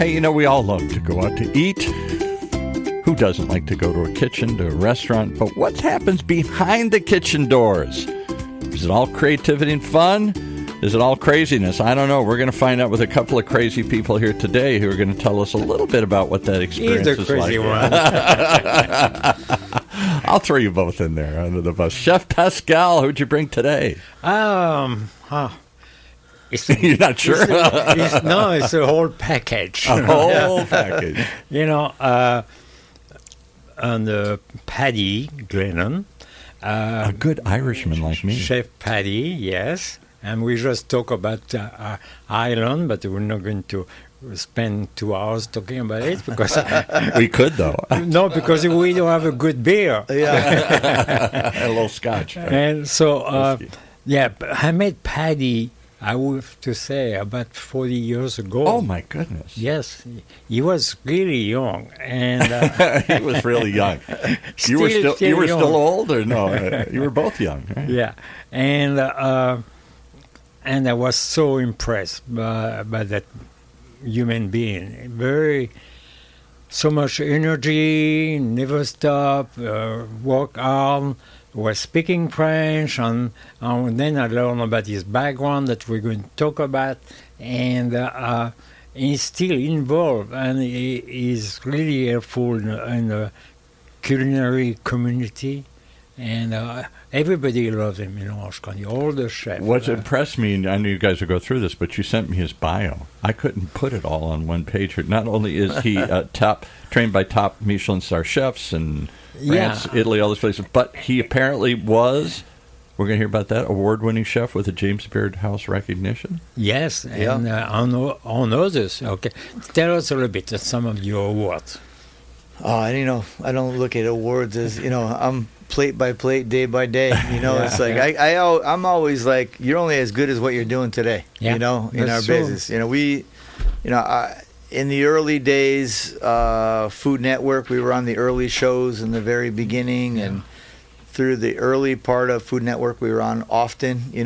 Hey, we all love to go out to eat. Who doesn't like to go to a kitchen, to a restaurant? But what happens behind the kitchen doors? Is it all creativity and fun? Is it all craziness? I don't know. We're going to find out with a couple of crazy people here today who are going to tell us a little bit about what that experience is like. He's the crazy one. I'll throw you both in there under the bus. Chef Pascal, who'd you bring today? You're not sure? It's a whole package. A whole package. And Paddy Glennon. A good Irishman like me. Chef Paddy, yes. And we just talk about Ireland, but we're not going to spend 2 hours talking about it because we could though. No, because we don't have a good beer. Yeah, a little scotch. Right? And so, I met Paddy. I would have to say about 40 years ago. Oh my goodness! Yes, he was really young, and he was really young. You were still old, or no? You were both young, right? Yeah, and I was so impressed by that human being. So much energy, never stop, work hard. Was speaking French, and then I learned about his background that we're going to talk about, and he's still involved, and he's really helpful in the culinary community, and everybody loves him in Orange County, all the chefs. What impressed me, and I know you guys will go through this, but you sent me his bio. I couldn't put it all on one page. Not only is he trained by top Michelin star chefs and France, Italy, all those places, but he apparently was, we're going to hear about that, award-winning chef with a James Beard House recognition. Yes, and on others. Okay, tell us a little bit of some of your awards. I don't look at awards as, I'm plate by plate, day by day. It's like I'm always like, you're only as good as what you're doing today. Yeah, in our business. In the early days, Food Network, we were on the early shows in the very beginning, and through the early part of Food Network, we were on often, we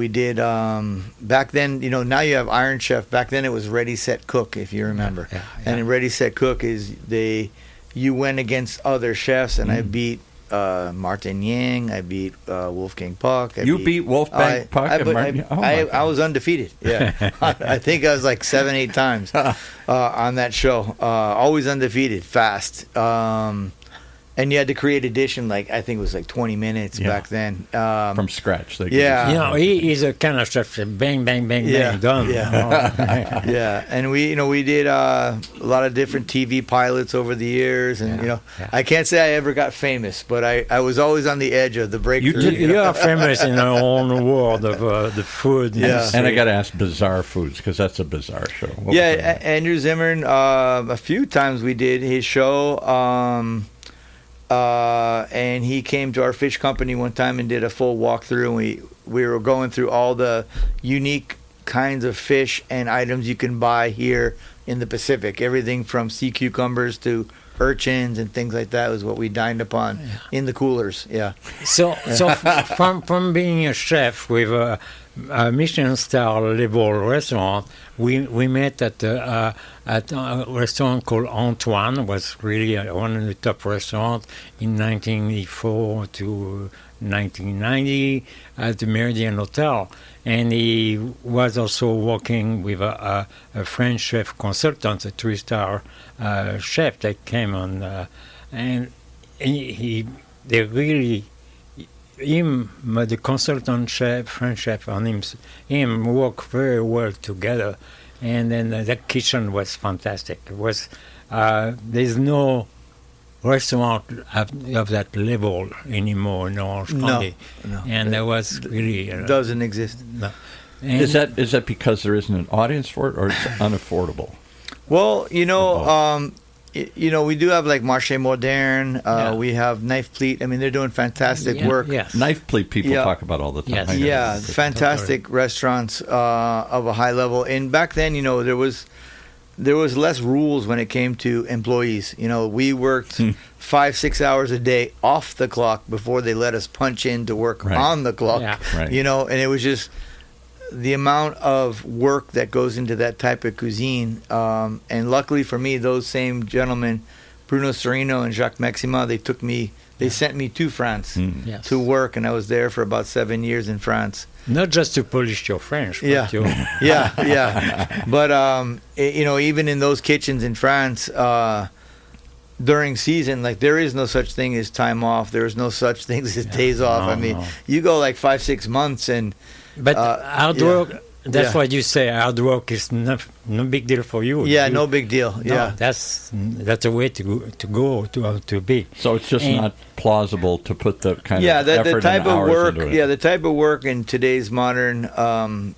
did, back then, now you have Iron Chef. Back then it was Ready, Set, Cook, if you remember. Yeah. And in Ready, Set, Cook you went against other chefs, and I beat Martin Yang, I beat Wolfgang Puck. You beat Wolfgang Puck? I was undefeated. Yeah, I think I was like 7-8 times on that show. Always undefeated, fast. And you had to create a dish in I think it was 20 minutes back then. From scratch. He's a kind of chef, bang, bang, bang, bang, done. Yeah. Yeah, and we did a lot of different TV pilots over the years, and I can't say I ever got famous, but I was always on the edge of the breakthrough. You are famous in our own world of the food. Yeah. And I got to ask Bizarre Foods, because that's a bizarre show. Andrew Zimmern, a few times we did his show. And he came to our fish company one time and did a full walkthrough, and we were going through all the unique kinds of fish and items you can buy here in the Pacific. Everything from sea cucumbers to urchins and things like that was what we dined upon in the coolers. Yeah. So from being a chef with a Michelin star level restaurant, we met at a restaurant called Antoine. Was really one of the top restaurants in 1984 to 1990 at the Meridian Hotel, and he was also working with a French chef consultant, a 3-star chef that came on, and they really. The consultant chef, French chef, and him work very well together, and then the kitchen was fantastic. It was there's no restaurant of that level anymore in Orange County, and there was really doesn't exist. No. Is that because there isn't an audience for it, or it's unaffordable? Well, we do have Marché Moderne. We have Knife Pleat. I mean, they're doing fantastic work. Yes. Knife Pleat people talk about all the time. Yes. Fantastic restaurants of a high level. And back then, there was less rules when it came to employees. We worked 5-6 hours a day off the clock before they let us punch in to work on the clock. Yeah. Right. And it was just the amount of work that goes into that type of cuisine, and luckily for me, those same gentlemen, Bruno Serino and Jacques Maxima, they sent me to France Yes. to work, and I was there for about 7 years in France. Not just to polish your French, but your... yeah. But even in those kitchens in France, during season, like there is no such thing as time off. There is no such things as days off. I mean, you go like 5-6 months, and But hard work. That's Yeah. what you say. Hard work is no big deal for you. no big deal. No, Yeah, that's a way to be. So it's just And- not plausible to put the kind yeah. of The effort type and of hours work. into it. Yeah, the type of work in today's modern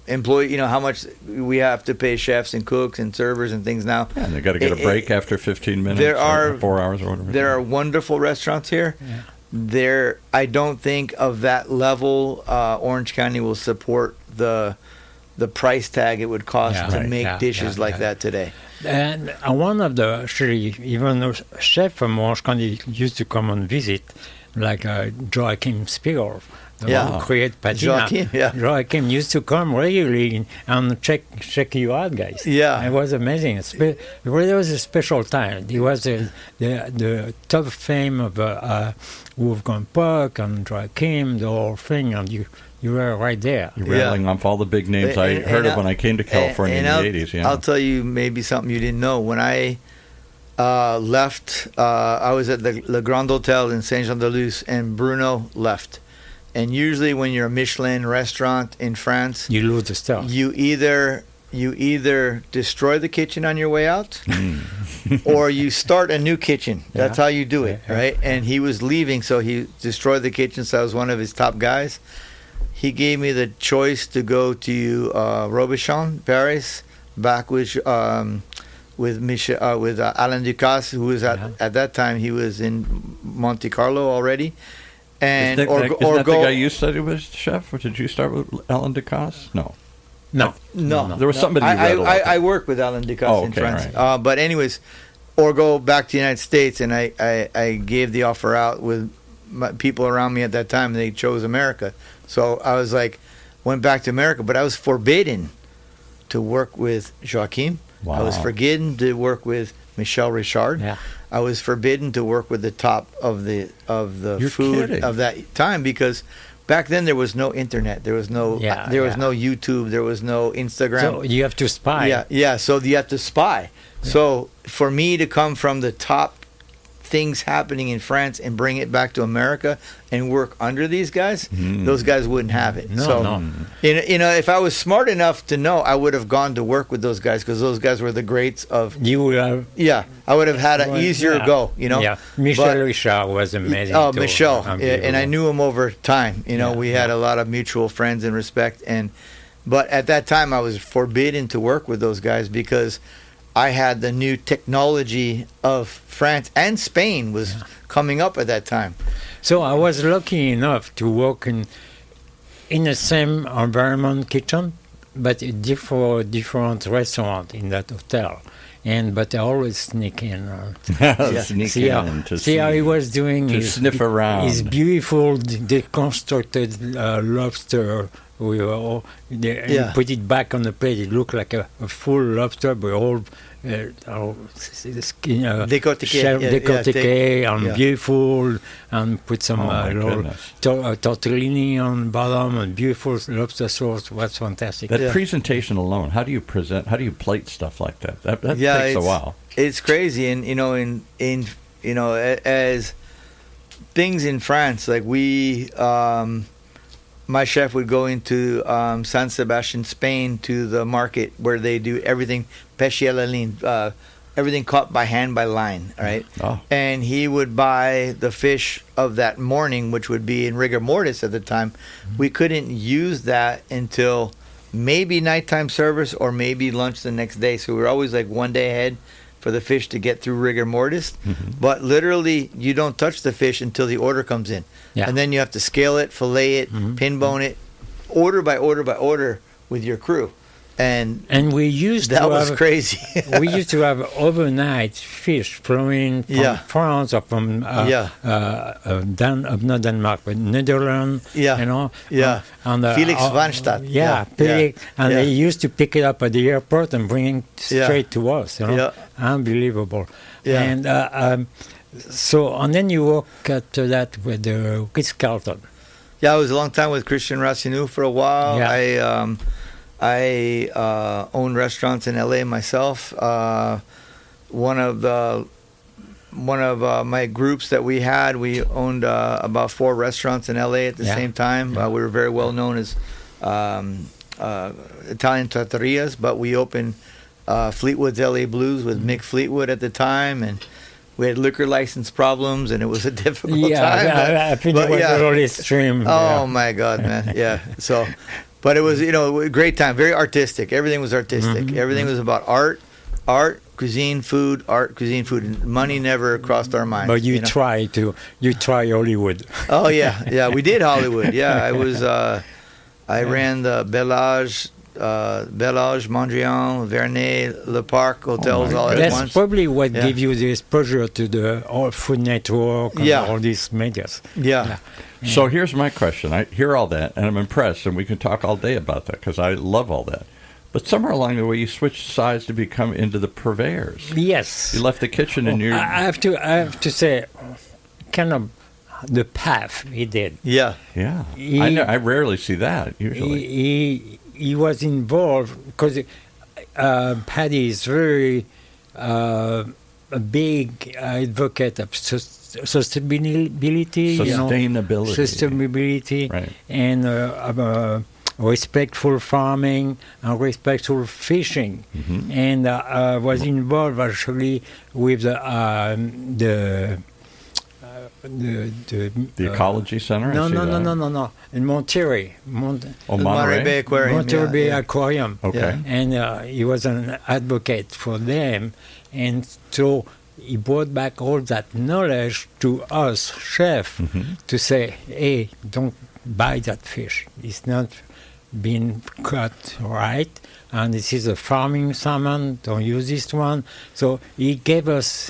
employee. You know how much we have to pay chefs and cooks and servers and things now. Yeah, and they got to get a break after 15 minutes. there or are 4 hours or whatever. There are wonderful restaurants here. Yeah. I don't think of that level. Orange County will support the price tag it would cost Yeah, to right. make Yeah, dishes yeah, like yeah. that today. And one of the, actually, even the chef from Orange County used to come and visit, like Joachim Spiegel, the Yeah. one who created Patina. Joachim, yeah. Joachim used to come regularly and check you out, guys. Yeah. It was amazing. It was a special time. It was the top fame of Wolfgang Puck and Joachim, the whole thing, and you were right there. You're rattling off all the big names I heard of when I came to California in the 80s. Yeah. I'll tell you maybe something you didn't know. When I left, I was at the Le Grand Hotel in Saint-Jean-de-Luz, and Bruno left. And usually when you're a Michelin restaurant in France, You lose the stuff. you either destroy the kitchen on your way out or you start a new kitchen. That's how you do it, right? And he was leaving, so he destroyed the kitchen, so I was one of his top guys. He gave me the choice to go to Robichon, Paris, back with Alain Ducasse, who was at that time, he was in Monte Carlo already. And Isn't that the guy you said he was chef, or did you start with Alain Ducasse? No. No. There was somebody you read a lot. I work with Alain Ducasse in France. Right. But anyways, or go back to the United States, and I gave the offer out with people around me at that time. They chose America. So I was like, went back to America, but I was forbidden to work with Joachim. Wow. I was forbidden to work with Michel Richard. Yeah. I was forbidden to work with the top of the You're food kidding. of that time, because back then there was no internet, there was no no YouTube, there was no Instagram. So you have to spy. Yeah. So you have to spy. Yeah. So for me to come from the top things happening in France and bring it back to America and work under these guys, those guys wouldn't have it. No. If I was smart enough to know, I would have gone to work with those guys, because those guys were the greats of. You would have. Yeah, I would have had an easier go. Yeah, Michel Richard was amazing. Oh, too. Michel, Unbelievable. and I knew him over time. We had a lot of mutual friends and respect. But at that time, I was forbidden to work with those guys, because I had the new technology of France and Spain was coming up at that time. So I was lucky enough to work in the same environment kitchen, but for different restaurant in that hotel. But I always sneak in. Sneak in to see how he was doing. To sniff around. His beautiful deconstructed lobster. Put it back on the plate. It looked like a full lobster, but all skin, décortiqué and beautiful, and put some tortellini on bottom, and beautiful lobster sauce. Was fantastic. That presentation alone. How do you plate stuff like that? That takes a while. It's crazy, and as things in France, like we. My chef would go into San Sebastian, Spain, to the market where they do everything pêche à la ligne, everything caught by hand by line, right? Oh. And he would buy the fish of that morning, which would be in rigor mortis at the time. We couldn't use that until maybe nighttime service or maybe lunch the next day. So we were always like one day ahead for the fish to get through rigor mortis. But literally, you don't touch the fish until the order comes in. Yeah. And then you have to scale it, fillet it, pin bone it, order by order by order with your crew. and we used that to was have, crazy. we used to have overnight fish flowing from France or from not Denmark, but Netherlands. Yeah. You know. Yeah. Felix van Stadt. Felix, and they used to pick it up at the airport and bring it straight to us. You know. Yeah. Unbelievable. Yeah. And and then you work after that with the Ritz Carlton. Yeah, I was a long time with Christian Racinou for a while. Yeah. I owned restaurants in LA myself. One of my groups that we had, we owned about 4 restaurants in LA at the same time. We were very well known as Italian trattorias, but we opened Fleetwood's LA Blues with Mick Fleetwood at the time, and we had liquor license problems, and it was a difficult time. I think it was really extreme. Oh my God, man! Yeah. So, but it was a great time, very artistic. Everything was artistic. Mm-hmm. Everything was about art, cuisine, food, art, cuisine, food. And money never crossed our minds. But you try Hollywood. Oh yeah, we did Hollywood. Yeah, I was. I ran the Bellage, Mondrian, Vernet, Le Parc hotels all at once. That's probably what gave you the exposure to the Food Network and all these medias. Yeah. So here's my question. I hear all that, and I'm impressed, and we can talk all day about that because I love all that. But somewhere along the way, you switched sides to become into the purveyors. Yes. You left the kitchen and you... I have to say, kind of the path he did. Yeah. Yeah. I rarely see that, usually. He was involved because Paddy is very a big advocate of sustainability. Sustainability, right. And respectful farming and respectful fishing, and was involved actually with the ecology center. No. In Monterey, Monterey Bay Aquarium. Monterey Bay Aquarium. Okay, and he was an advocate for them, and so he brought back all that knowledge to us chefs to say, hey, don't buy that fish. It's not been cut right, and this is a farming salmon. Don't use this one. So he gave us,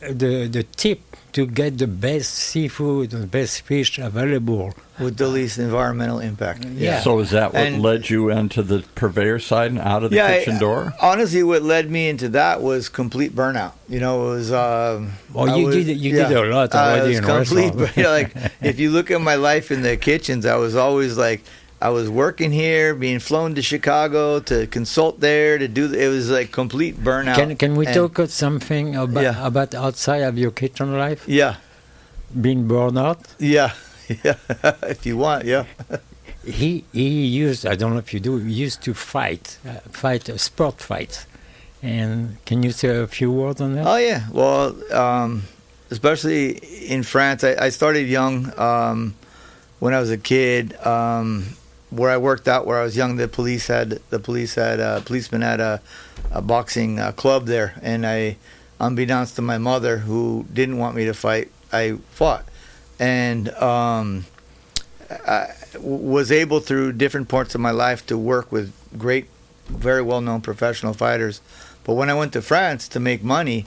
the tip to get the best seafood and best fish available with the least environmental impact. Yeah. So is that what led you into the purveyor side and out of the kitchen door? Honestly, what led me into that was complete burnout. It was. You did a lot already in complete. Like if you look at my life in the kitchens, I was always like. I was working here, being flown to Chicago to consult there, to do. It was like complete burnout. Can we talk something about outside of your kitchen life? Yeah. Being burned out? Yeah. If you want, yeah. He used, I don't know if you do, he used to fight sport fights. And can you say a few words on that? Oh, yeah. Well, especially in France, I started young when I was a kid. Where I worked out, where I was young, the policeman had a boxing club there, and unbeknownst to my mother, who didn't want me to fight, I fought, and I was able through different parts of my life to work with great, very well-known professional fighters. But when I went to France to make money,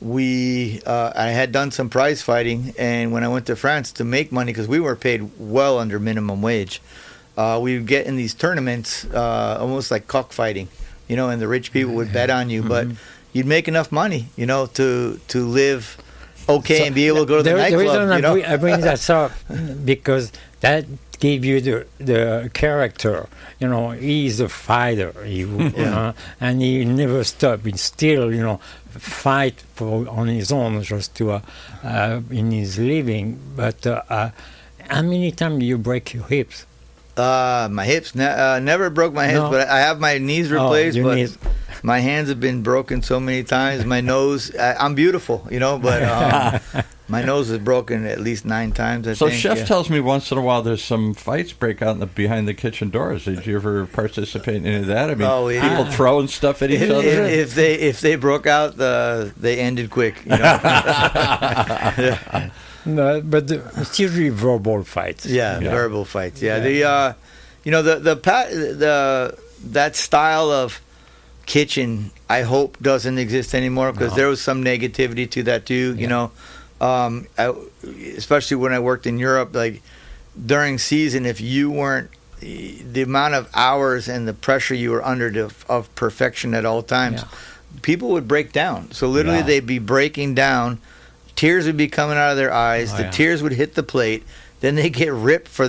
I had done some prize fighting, and when I went to France to make money, because we were paid well under minimum wage. We would get in these tournaments, almost like cockfighting, and the rich people would bet on you, but you'd make enough money, to live okay and be able to go to the nightclub. The reason I bring that up because that gave you the character. He's a fighter, and he never stopped. He still, fight on his own just to in his living. But how many times do you break your hips? My hips never broke my hips, but I have my knees replaced. But my hands have been broken so many times. My nose, I'm beautiful, but my nose is broken at least 9 times. I think. Chef tells me once in a while there's some fights break out behind the kitchen doors. Did you ever participate in any of that? I mean, people throwing stuff at each other. If they broke out, they ended quick. No, but it's usually verbal fights. Yeah, verbal fights. Yeah, the that style of kitchen, I hope, doesn't exist anymore, because there was some negativity to that too. You know, especially when I worked in Europe, like during season, if you weren't, the amount of hours and the pressure you were under of perfection at all times, people would break down. So literally they'd be breaking down, tears would be coming out of their eyes, the tears would hit the plate, then they get ripped for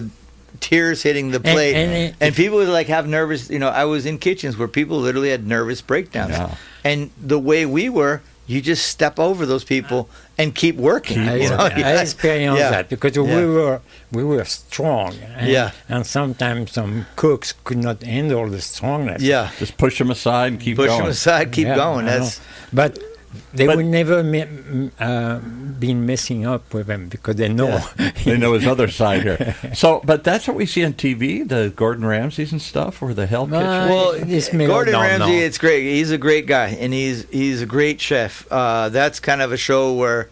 tears hitting the plate, and people would like have nervous, you know, I was in kitchens where people literally had nervous breakdowns, and the way we were, you just step over those people and keep working. I experienced that because we were strong, and sometimes some cooks could not handle the strongness. Just push them aside and keep going. Push them aside, keep going. But they would never been messing up with him because they know. They know his other side here. So, but that's what we see on TV, the Gordon Ramsays and stuff, or the Hell Kitchen. Well, Gordon Ramsay, it's great. He's a great guy, and he's a great chef. That's kind of a show where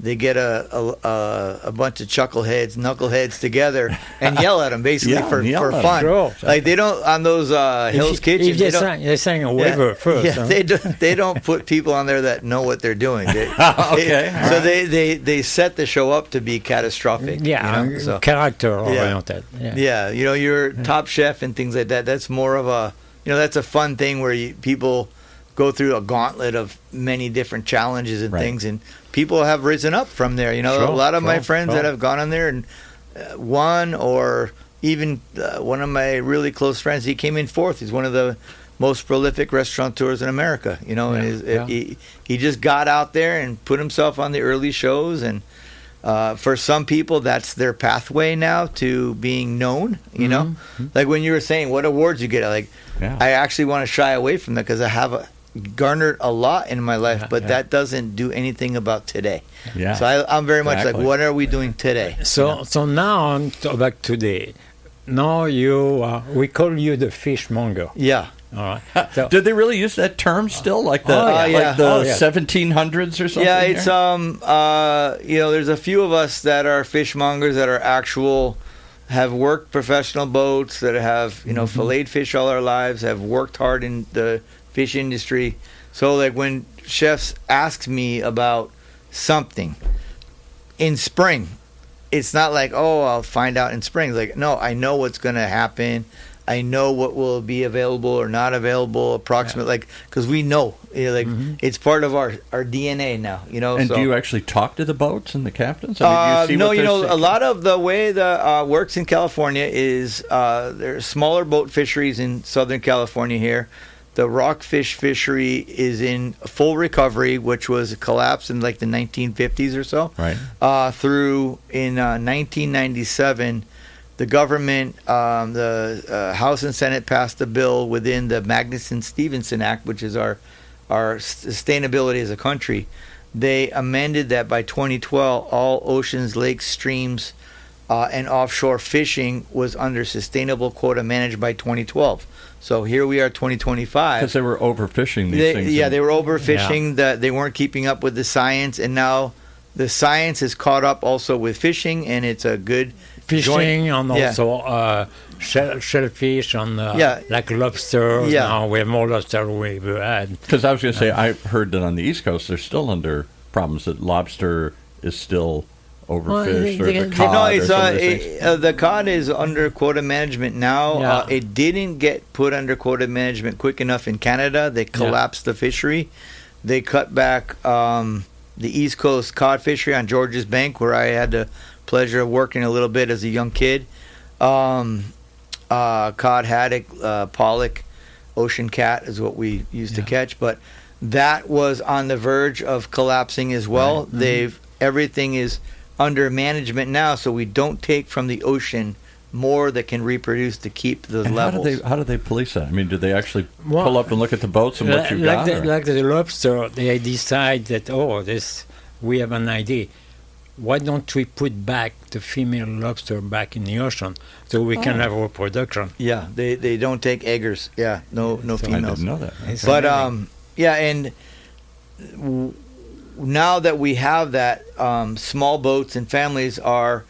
they get a bunch of chuckleheads, knuckleheads together and yell at them basically for fun. Sure. Like they don't on those Hell's Kitchen. They sang a waiver first. They don't put people on there that know what they're doing. So they set the show up to be catastrophic. Character oriented. You know, you're top chef and things like that. That's more of a, you know, that's a fun thing where people go through a gauntlet of many different challenges and things, and people have risen up from there. You know, a lot of my friends that have gone on there and won, or even one of my really close friends, he came in fourth. He's one of the most prolific restaurateurs in America. You know, and he just got out there and put himself on the early shows, and for some people, that's their pathway now to being known. You know, like when you were saying what awards you get, like I actually want to shy away from that because I have garnered a lot in my life, but that doesn't do anything about today. So I'm very much like, what are we doing today? So now on back today. Now we call you the fishmonger. All right. So, did they really use that term still, like the 1700s or something? Yeah, it's you know, there's a few of us that are fishmongers that are have worked professional boats, that have, you know, filleted fish all our lives, have worked hard in the fish industry. So like when chefs ask me about something in spring, it's not like, I'll find out in spring. It's like, no, I know what's going to happen. I know what will be available or not available, approximately, like, because we know, you know, like it's part of our DNA now, you know. And do you actually talk to the boats and the captains? I mean, no, you know, a lot of the way that works in California is there's smaller boat fisheries in Southern California here. The rockfish fishery is in full recovery, which was collapsed in like the 1950s or so. Through in 1997, the government, the House and Senate passed a bill within the Magnuson-Stevenson Act, which is our sustainability as a country. They amended that by 2012, all oceans, lakes, streams, and offshore fishing was under sustainable quota managed by 2012. So here we are, 2025. Because they were overfishing these things. Yeah, they were overfishing. They weren't keeping up with the science, and now the science is caught up also with fishing, and it's a good fishing and also shellfish and like lobster. Now we have more lobster than we ever had. Because I was going to say, I heard that on the East Coast they're still under problems, that lobster is still overfished, or the cod. The cod is under quota management now. It didn't get put under quota management quick enough in Canada. They collapsed the fishery. They cut back the East Coast cod fishery on George's Bank, where I had the pleasure of working a little bit as a young kid. Cod, haddock, pollock, ocean cat is what we used to catch, but that was on the verge of collapsing as well. Everything is under management now, so we don't take from the ocean more that can reproduce to keep the levels. How do they police that? I mean, do they actually pull up and look at the boats and what you've got? Like the lobster, they decide that, we have an idea. Why don't we put back the female lobster back in the ocean so we can have reproduction? Yeah, they don't take eggers. Yeah, no females. I didn't know that. But and now that we have that, small boats and families are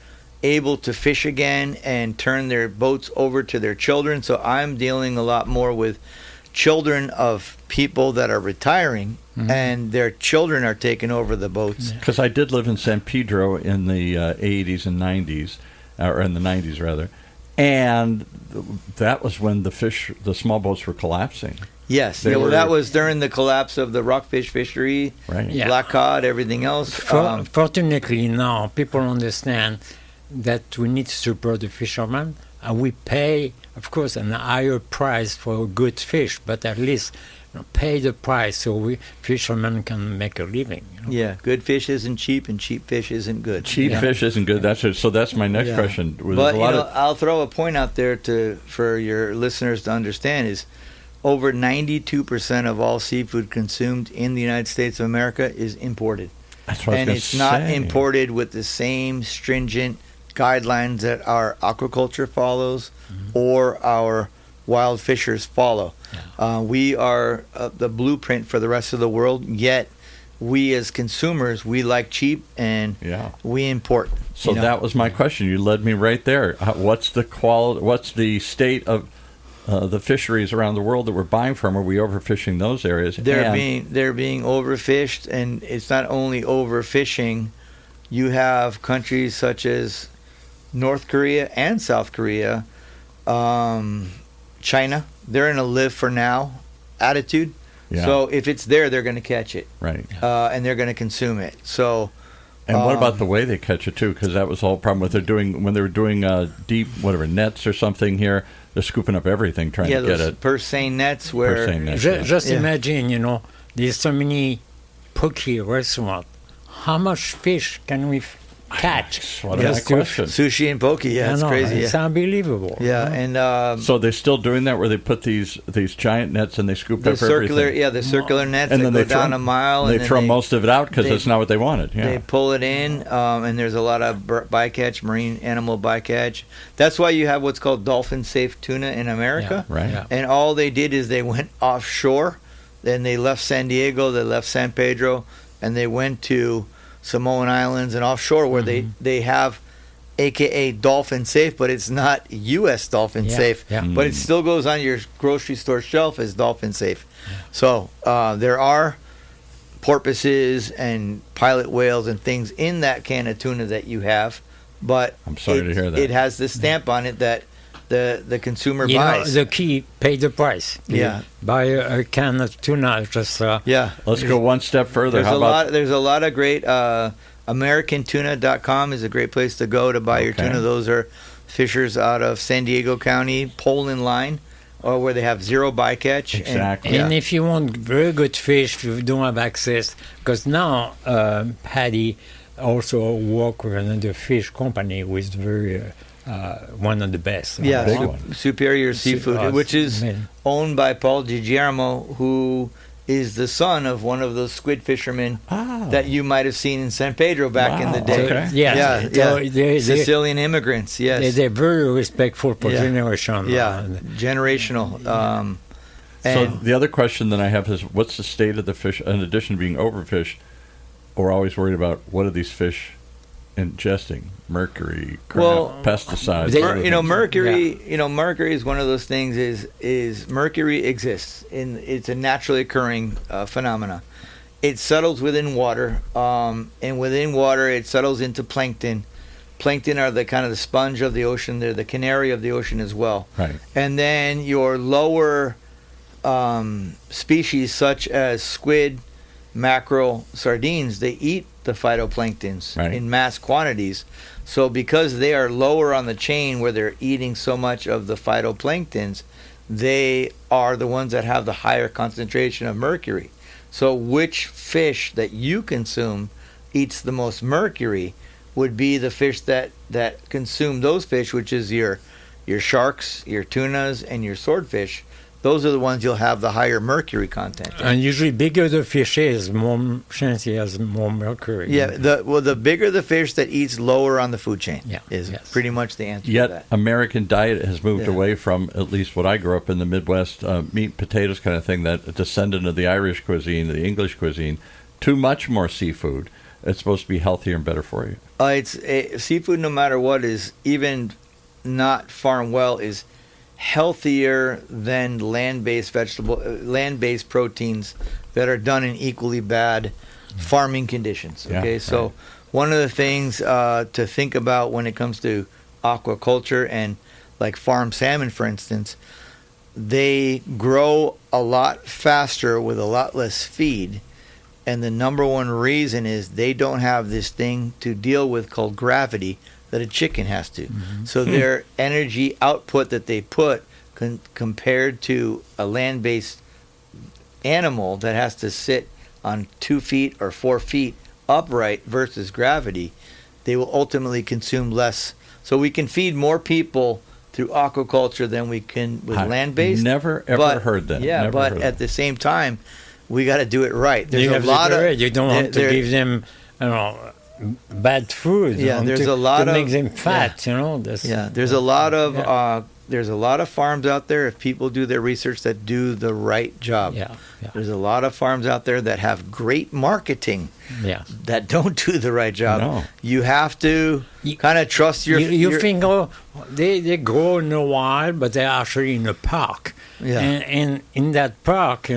able to fish again and turn their boats over to their children. So I'm dealing a lot more with children of people that are retiring, and their children are taking over the boats. Because I did live in San Pedro in the 80s and 90s, or in the 90s rather, and that was when the small boats were collapsing. Yes, that was during the collapse of the rockfish fishery, right? Yeah. Black cod, everything else. Fortunately, now people understand that we need to support the fishermen, and we pay, of course, a higher price for good fish, but at least pay the price so fishermen can make a living. Yeah, good fish isn't cheap, and cheap fish isn't good. Cheap fish isn't good. So that's my next question. But I'll throw a point out there for your listeners to understand is over 92% of all seafood consumed in the United States of America is imported. That's what I was and gonna it's not say. imported with the same stringent guidelines that our aquaculture follows or our wild fishers follow. We are the blueprint for the rest of the world, yet we as consumers, we like cheap and we import. So that was my question. You led me right there. What's the quality? What's the state of the fisheries around the world that we're buying from? Are we overfishing those areas? They're being overfished, and it's not only overfishing. You have countries such as North Korea and South Korea, China. They're in a live for now attitude. Yeah. So if it's there, they're going to catch it, right? And they're going to consume it. So. And what about the way they catch it too? Because that was the whole problem with when they were doing deep nets or something here. They're scooping up everything trying to get it. Purse seine nets where just imagine, there's so many poke restaurants. How much fish can we catch? What a question. Sushi and poke, it's crazy. It's unbelievable. Yeah, and so they're still doing that where they put these giant nets and they scoop up circular, everything. the circular nets and that then go they down a mile. And they throw most of it out because that's not what they wanted. Yeah. They pull it in, and there's a lot of bycatch, marine animal bycatch. That's why you have what's called dolphin-safe tuna in America. Yeah, right. Yeah. And all they did is they went offshore. Then they left San Diego, they left San Pedro, and they went to Samoan Islands and offshore where they have AKA dolphin safe, but it's not U.S. dolphin safe, but it still goes on your grocery store shelf as dolphin safe. So there are porpoises and pilot whales and things in that can of tuna that you have, but I'm sorry to hear that. It has the stamp on it that the consumer buys. The key, pay the price. Yeah. Buy a can of tuna. Just Let's go one step further. There's a lot of great. AmericanTuna.com is a great place to go to buy your tuna. Those are fishers out of San Diego County, Poland line, or where they have zero bycatch. Exactly. And if you want very good fish, you don't have access, because now Paddy also work with another fish company with very one of the best. Superior Seafood, which is owned by Paul Guillermo, who is the son of one of those squid fishermen that you might have seen in San Pedro back in the day. Okay. Sicilian immigrants, yes. They're very respectful for generation. Generational. So the other question that I have is, what's the state of the fish, in addition to being overfished? We're always worried about what are these fish ingesting? Mercury, pesticides. Mercury is one of those things. Is mercury exists it's a naturally occurring phenomena. It settles within water, and within water it settles into plankton. Plankton are the kind of the sponge of the ocean. They're the canary of the ocean as well. Right. And then your lower species such as squid, mackerel, sardines, they eat the phytoplanktons in mass quantities. So because they are lower on the chain where they're eating so much of the phytoplanktons, they are the ones that have the higher concentration of mercury. So which fish that you consume eats the most mercury would be the fish that consume those fish, which is your sharks, your tunas, and your swordfish. Those are the ones you'll have the higher mercury content in. And usually bigger the fish is, more chance he has more mercury. Yeah, the bigger the fish that eats lower on the food chain is pretty much the answer to that. Yet American diet has moved away from, at least what I grew up in the Midwest, meat, potatoes kind of thing, that a descendant of the Irish cuisine, the English cuisine, to much more seafood. it's supposed to be healthier and better for you. Seafood, no matter what, is even not farmed well, is healthier than land-based proteins that are done in equally bad farming conditions. Okay, so one of the things to think about when it comes to aquaculture and like farm salmon, for instance, they grow a lot faster with a lot less feed. And the number one reason is they don't have this thing to deal with called gravity that a chicken has to. Mm-hmm. So their energy output that they put compared to a land-based animal that has to sit on 2 feet or 4 feet upright versus gravity, they will ultimately consume less. So we can feed more people through aquaculture than we can with land-based. Never ever heard that. Yeah, but at the same time, we got to do it right. There's a lot of you don't want to give them, bad food. Yeah, there's a lot to of make them fat. There's a lot of farms out there. If people do their research, that do the right job. There's a lot of farms out there that have great marketing. That don't do the right job. No. You have to kind of trust your. You think they grow in the wild, but they're actually in a park. And in that park,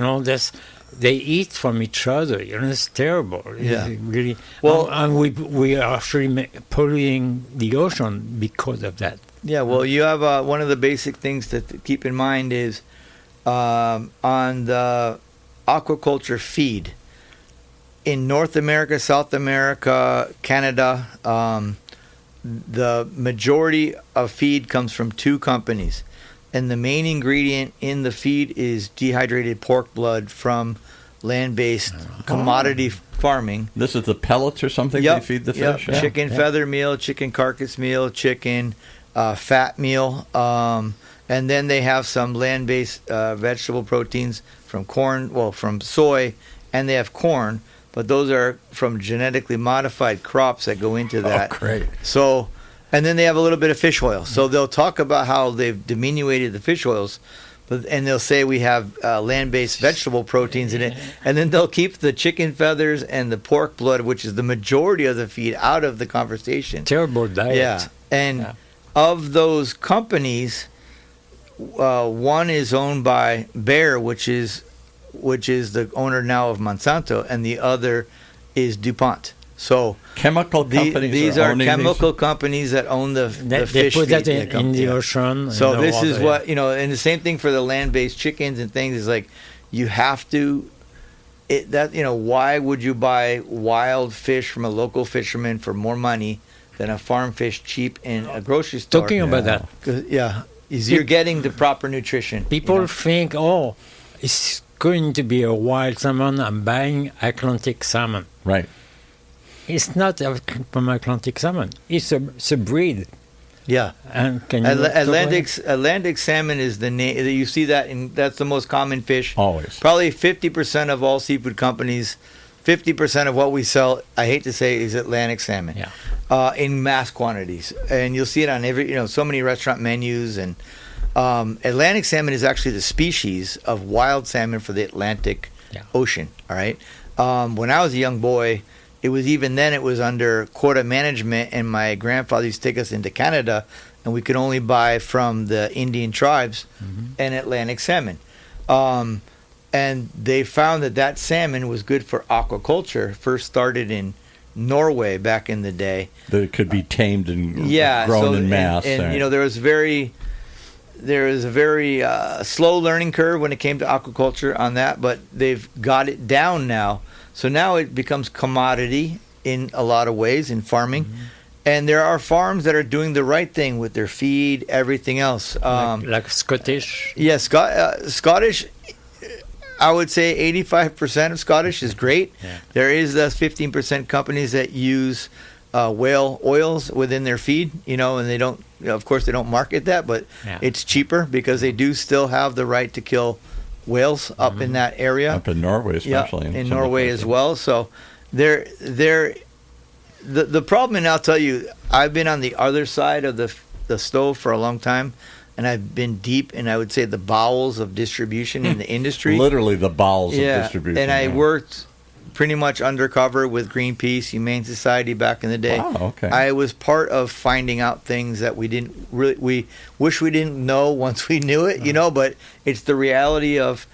they eat from each other. It's terrible. It's really. Well, and we are actually polluting the ocean because of that. Yeah. Well, you have one of the basic things to keep in mind is on the aquaculture feed in North America, South America, Canada. The majority of feed comes from 2 companies. And the main ingredient in the feed is dehydrated pork blood from land-based commodity farming. This is the pellets or something they feed the fish? Yeah. Chicken feather meal, chicken carcass meal, chicken fat meal. And then they have some land-based vegetable proteins from from soy, and they have corn. But those are from genetically modified crops that go into that. Oh, great. So... And then they have a little bit of fish oil. So they'll talk about how they've diminuted the fish oils, and they'll say we have land-based vegetable proteins in it. And then they'll keep the chicken feathers and the pork blood, which is the majority of the feed, out of the conversation. Terrible diet. Yeah. And of those companies, one is owned by Bayer, which is the owner now of Monsanto, and the other is DuPont. So chemical companies. These are chemical companies that own the fish. They put that feed in the ocean. So this is what and the same thing for the land-based chickens and things is like you have to. Why would you buy wild fish from a local fisherman for more money than a farm fish cheap in a grocery store? Talking about that, you're getting the proper nutrition. People think, it's going to be a wild salmon. I'm buying Atlantic salmon. Right. It's not from Atlantic salmon. It's a breed. Yeah. And can you Atlantic salmon is the name. You see that, that's the most common fish. Always. Probably 50% of all seafood companies, 50% of what we sell, I hate to say, is Atlantic salmon. Yeah. In mass quantities, and you'll see it on so many restaurant menus. And Atlantic salmon is actually the species of wild salmon for the Atlantic Ocean. All right. When I was a young boy. It was under quota management, and my grandfather used to take us into Canada, and we could only buy from the Indian tribes and Atlantic salmon. And they found that salmon was good for aquaculture. First started in Norway back in the day. That it could be tamed and grown in mass. And there was a very slow learning curve when it came to aquaculture on that, but they've got it down now. So now it becomes commodity in a lot of ways in farming. And there are farms that are doing the right thing with their feed, everything else. Like Scottish? Yeah, Scottish, I would say 85% of Scottish is great. Yeah. There is those 15% companies that use whale oils within their feed, and they don't, of course, they don't market that, but it's cheaper because they do still have the right to kill whales up in that area, up in Norway especially, in Norway as well. So the problem, and I'll tell you, I've been on the other side of the stove for a long time, and I've been deep in, I would say, the bowels of distribution in the industry. Literally the bowels of distribution. And I worked pretty much undercover with Greenpeace, Humane Society back in the day. Wow, okay. I was part of finding out things that we wish we didn't know once we knew it, but it's the reality of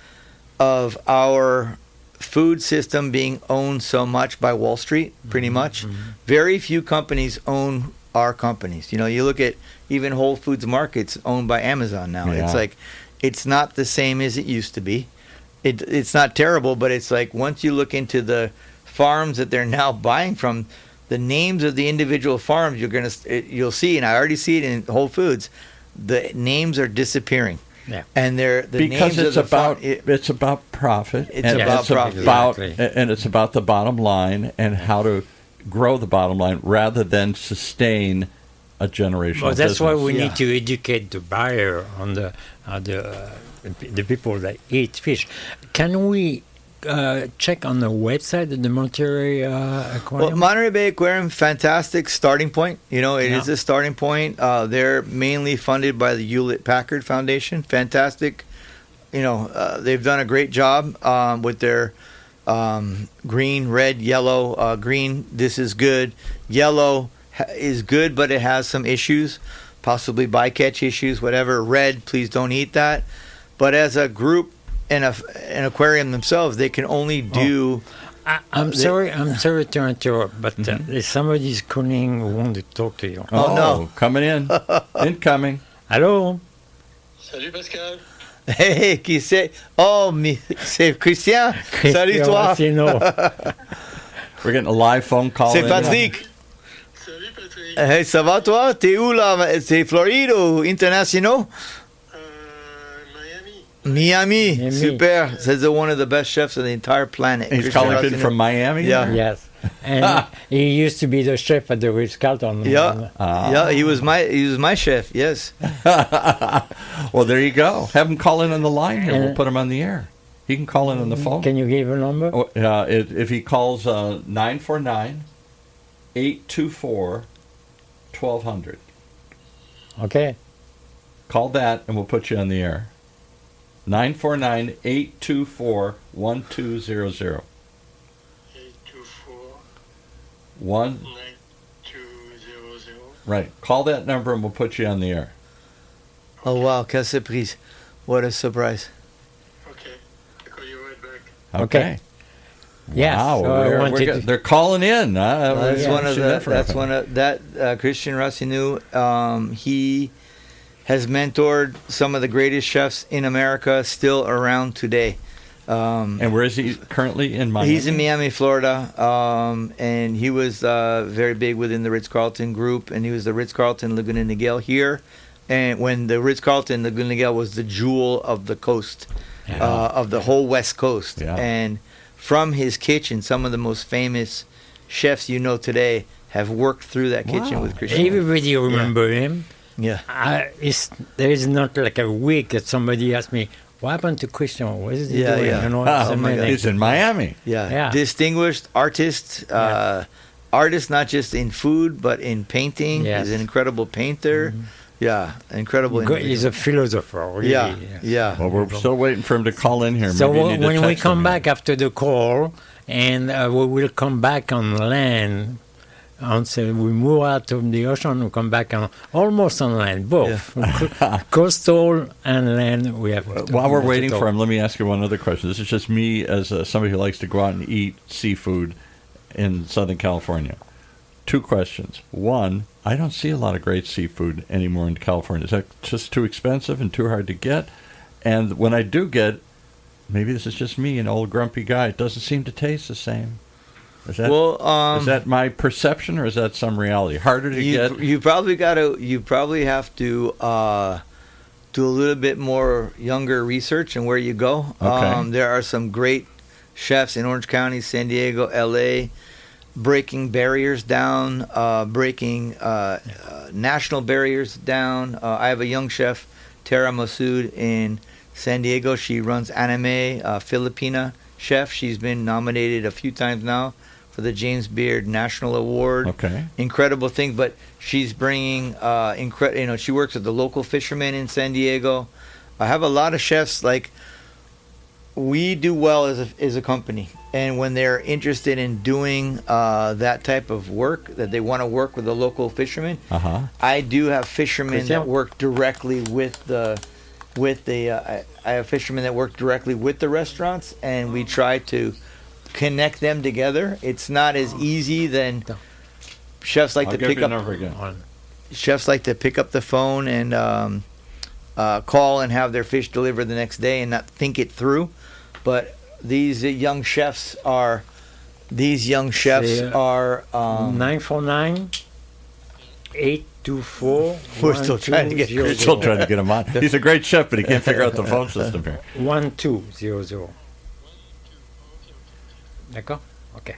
our food system being owned so much by Wall Street, pretty much. Very few companies own our companies. You look at even Whole Foods Market's owned by Amazon now. Yeah. It's like, it's not the same as it used to be. It's not terrible, but it's like once you look into the farms that they're now buying from, the names of the individual farms, you'll see, and I already see it in Whole Foods, the names are disappearing. Yeah. And they're the because names it's of the about it's about profit. It's and about it's profit. Exactly. and it's about the bottom line and how to grow the bottom line rather than sustain a generational Well, that's why business. we need to educate the buyer on the people that eat fish. Can we check on the website of the Monterey Well, Aquarium? Monterey Bay Aquarium, fantastic starting point. It is a starting point. They're mainly funded by the Hewlett-Packard Foundation. Fantastic. They've done a great job with their green, red, yellow. Green, this is good. Yellow is good, but it has some issues, possibly bycatch issues, whatever. Red, please don't eat that. But as a group and an aquarium themselves, they can only do. I'm sorry to interrupt, but somebody's calling who wants to talk to you. Oh, no. Coming in. Incoming. Hello? Salut Pascal. Hey, qui c'est? Oh, c'est Christian. Salut toi. Racino. We're getting a live phone call. C'est in. Patrick. Salut Patrick. Hey, ça va toi? T'es où là? C'est Floride ou international? Miami. Miami. Super. Says one of the best chefs on the entire planet. He's Christian calling in Racino. from Miami? Yeah. Yes. And he used to be the chef at the Ritz Carlton. Yeah. Yeah, he was my chef, yes. Well, there you go. Have him call in on the line here. We'll put him on the air. He can call in on the phone. Can you give a number? Oh, if he calls 949-824-1200. Okay. Call that and we'll put you on the air. 949-824-1200. 1 824-9200. Right. Call that number and we'll put you on the air. Oh, wow. Quelle surprise. What a surprise. Okay. I'll call you right back. Okay. Yes. Wow. So I wanted to- They're calling in. That's one of Christian Racino. He has mentored some of the greatest chefs in America still around today. And where is he currently? In Miami? He's in Miami, Florida, and he was very big within the Ritz Carlton group, and he was the Ritz Carlton Laguna Niguel here. And when the Ritz Carlton Laguna Niguel was the jewel of the coast, of the whole West Coast, Yeah. and from his kitchen, some of the most famous chefs today have worked through that kitchen with Christian. Everybody remember him. Yeah. There is not like a week that somebody asked me, what happened to Christian? What is he Yeah, doing? yeah. You know, Oh, it's my amazing. God. He's in Miami. Yeah. Distinguished artist, artist not just in food but in painting. Yes. He's an incredible painter. Yeah, incredible. He's a philosopher, really. Yeah. Well, we're still waiting for him to call in here. So Maybe you need to when we text come him. back after the call, and we will come back on land, so we move out of the ocean, we come back almost on land, both coastal and land. We have. While we're waiting for him, let me ask you one other question. This is just me as somebody who likes to go out and eat seafood in Southern California. 2 questions. One, I don't see a lot of great seafood anymore in California. Is that just too expensive and too hard to get? And when I do get, maybe this is just me, an old grumpy guy, it doesn't seem to taste the same. Is that, is that my perception or is that some reality? Harder to get? You probably have to do a little bit more younger research and where you go. Okay. There are some great chefs in Orange County, San Diego, LA, breaking barriers down, breaking national barriers down. I have a young chef, Tara Masood, in San Diego. She runs Anime, Filipina chef. She's been nominated a few times now for the James Beard National Award. Okay. Incredible thing, but she's bringing, she works with the local fishermen in San Diego. I have a lot of chefs, like, we do well as a company, and when they're interested in doing that type of work, that they want to work with the local fishermen, I do have fishermen that work directly with the I have fishermen that work directly with the restaurants, and we try to connect them together. It's not as easy than chefs like to pick up. Chefs like to pick up the phone and call and have their fish delivered the next day and not think it through. But these young chefs are 949 824. We're still trying to get him on. He's a great chef, but he can't figure out the phone system here. 1200. D'accord? Okay.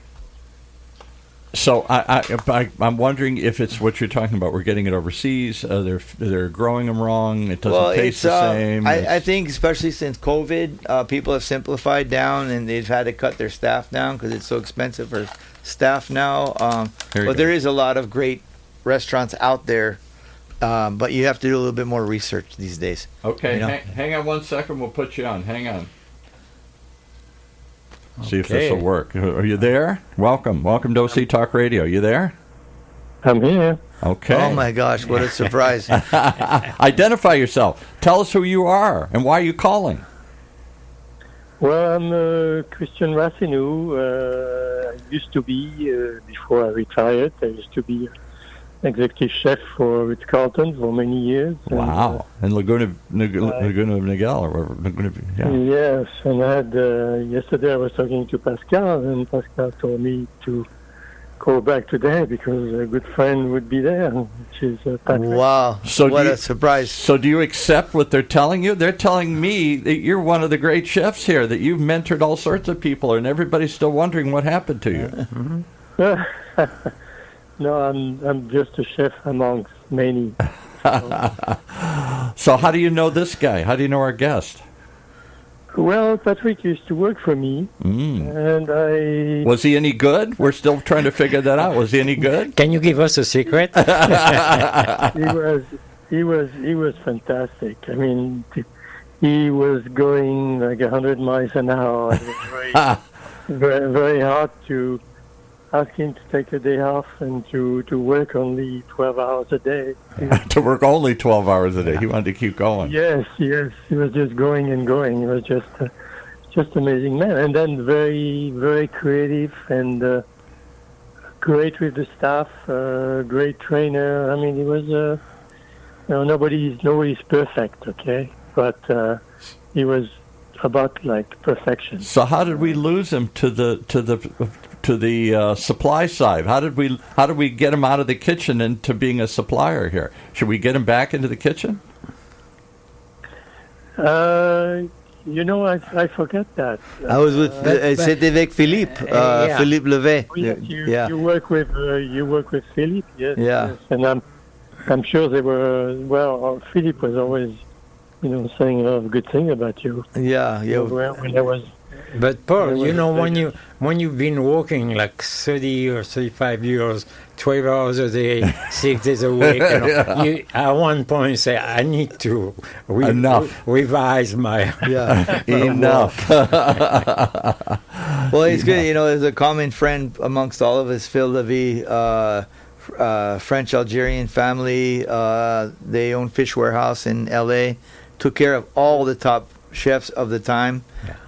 So I'm wondering if it's what you're talking about. We're getting it overseas. They're growing them wrong. It doesn't taste the same. I think especially since COVID, people have simplified down and they've had to cut their staff down because it's so expensive for staff now. But there is a lot of great restaurants out there, but you have to do a little bit more research these days. Okay, hang on 1 second. We'll put you on. Hang on. See if this will work. Are you there? Welcome to OC Talk Radio. You there? I'm here. Okay. Oh my gosh, what a surprise. Identify yourself. Tell us who you are and why are you calling. Well, I'm Christian Rassinou. I used to be, before I retired, I used to be executive chef for Ritz Carlton for many years. Wow. And Laguna Niguel or whatever. Yes, and I had, yesterday I was talking to Pascal, and Pascal told me to call back today because a good friend would be there, which is Patrick. Wow, what a surprise. So do you accept what they're telling you? They're telling me that you're one of the great chefs here, that you've mentored all sorts of people, and everybody's still wondering what happened to you. No, I'm just a chef amongst many. So how do you know this guy? How do you know our guest? Well, Patrick used to work for me, and I... Was he any good? We're still trying to figure that out. Was he any good? Can you give us a secret? He was fantastic. I mean, he was going like 100 miles an hour. It was very, very hard to ask him to take a day off and to work only 12 hours a day. To work only 12 hours a day. He wanted to keep going. Yes. He was just going and going. He was just amazing man. And then very, very creative and great with the staff, great trainer. I mean, he was, nobody's perfect, okay? But he was about like perfection. So how did we lose him to the supply side? How did we get him out of the kitchen into being a supplier here? Should we get him back into the kitchen? I forget that. I was with c'était avec Philippe, Philippe Levet. You work with Philippe, yes. Yeah. Yes. And I'm sure they were. Well, Philippe was always, saying a lot of good things about you. Yeah. When there was. But Paul, when you've been working like 30 or 35 years, 12 hours a day, 6 days a week, you at one point say, I need to revise my... Yeah, enough. Well, it's good. There's a common friend amongst all of us, Phil Levy, French-Algerian family. They own Fish Warehouse in L.A., took care of all the top chefs of the time,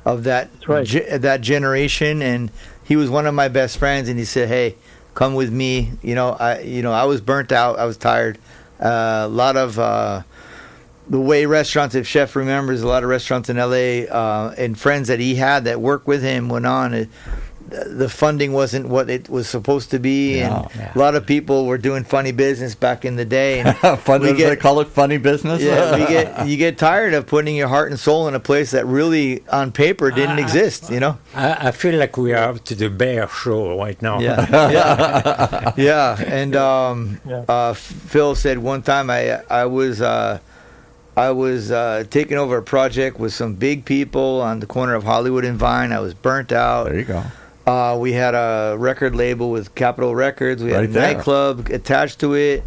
of that that generation, and he was one of my best friends. And he said, "Hey, come with me." I was burnt out. I was tired. A lot of the way restaurants, if Chef remembers, a lot of restaurants in LA and friends that he had that worked with him went on. The funding wasn't what it was supposed to be, and a lot of people were doing funny business back in the day. And they call it funny business? Yeah, you get tired of putting your heart and soul in a place that really, on paper, didn't exist, I feel like we are up to the Bear Show right now. Yeah. And Phil said one time I was taking over a project with some big people on the corner of Hollywood and Vine. I was burnt out. There you go. We had a record label with Capitol Records. We had a nightclub attached to it.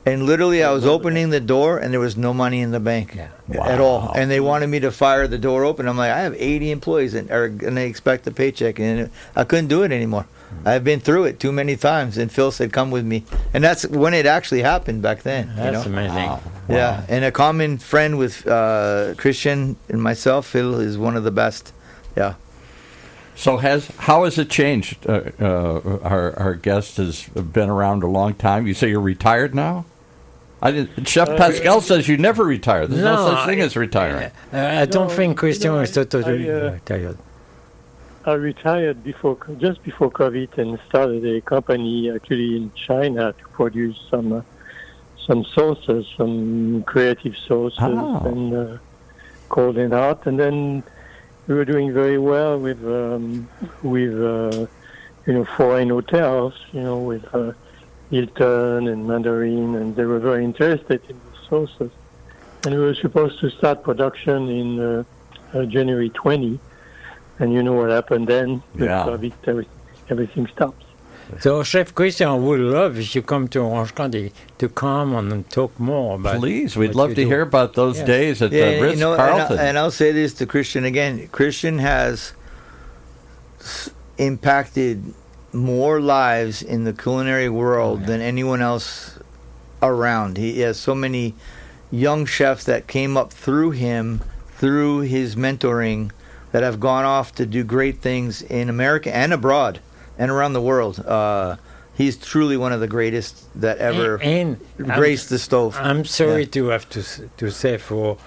And literally, I was opening the door, and there was no money in the bank at all. And they wanted me to fire the door open. I'm like, I have 80 employees and are going to expect a paycheck, and I couldn't do it anymore. I've been through it too many times, and Phil said, "Come with me," and that's when it actually happened back then. That's amazing. Wow. Yeah, and a common friend with Christian and myself, Phil, is one of the best. Yeah. So how has it changed? Our guest has been around a long time. You say you're retired now? Chef Pascal says you never retire. There's no such thing as retiring. I don't think Christian is totally retired. I retired just before COVID and started a company actually in China to produce some sauces, some creative sauces, and cold and hot. And then we were doing very well with foreign hotels, with Hilton and Mandarin, and they were very interested in the sauces. And we were supposed to start production in January 20. And you know what happened then? With COVID, everything stops. So Chef Christian would love if you come to Orange County to come and talk more about. Please, we'd love to hear about those days at the Ritz Carlton. And I'll say this to Christian again. Christian has impacted more lives in the culinary world than anyone else around. He has so many young chefs that came up through him, through his mentoring, that have gone off to do great things in America and abroad and around the world. He's truly one of the greatest that ever graced the stove. I'm sorry to have to say for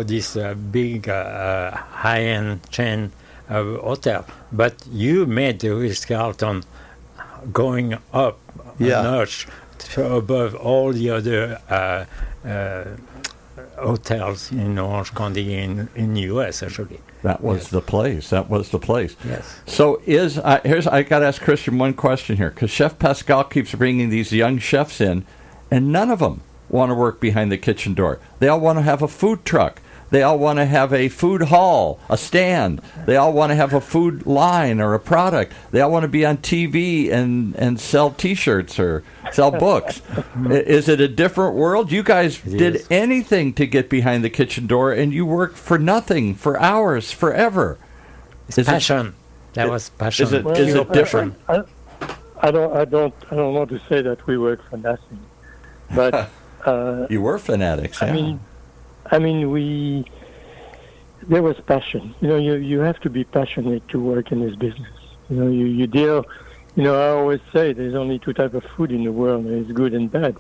this big high-end chain of hotel, but you made the Ritz Carlton going up a notch above all the other hotels in Orange County in the U.S. actually. That was the place. That was the place. Yes. So I got to ask Christian one question here, because Chef Pascal keeps bringing these young chefs in, and none of them want to work behind the kitchen door. They all want to have a food truck. They all want to have a food hall, a stand. They all want to have a food line or a product. They all want to be on TV and sell T-shirts or sell books. Is it a different world? You guys did anything to get behind the kitchen door, and you worked for nothing, for hours, forever. It's passion. That was passion. Is it different? I don't want to say that we work for nothing, but you were fanatics. I mean, there was passion. You have to be passionate to work in this business. You deal. I always say there's only two types of food in the world. There's good and bad.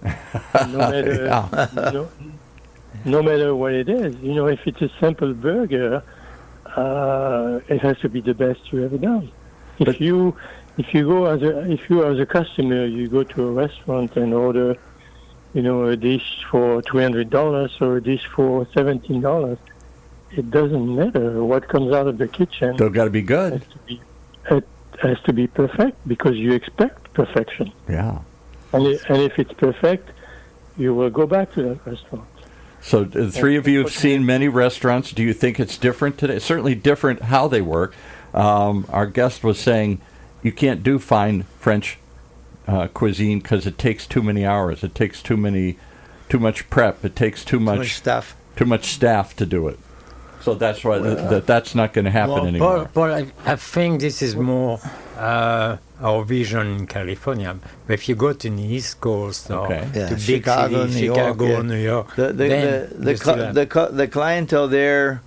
No matter what it is. If it's a simple burger, it has to be the best you ever done. If you as a customer, you go to a restaurant and order, a dish for $300 or a dish for $17. It doesn't matter what comes out of the kitchen. Still got to be good. It has to be perfect because you expect perfection. Yeah. And if it's perfect, you will go back to that restaurant. So the three of you have seen many restaurants. Do you think it's different today? Certainly different how they work. Our guest was saying you can't do fine French cuisine because it takes too many hours. It takes too much prep. It takes too much staff to do it. So that's why that's not going to happen anymore. But I think this is more our vision in California. But if you go to the East Coast or to big Chicago, cities, New York, the clientele there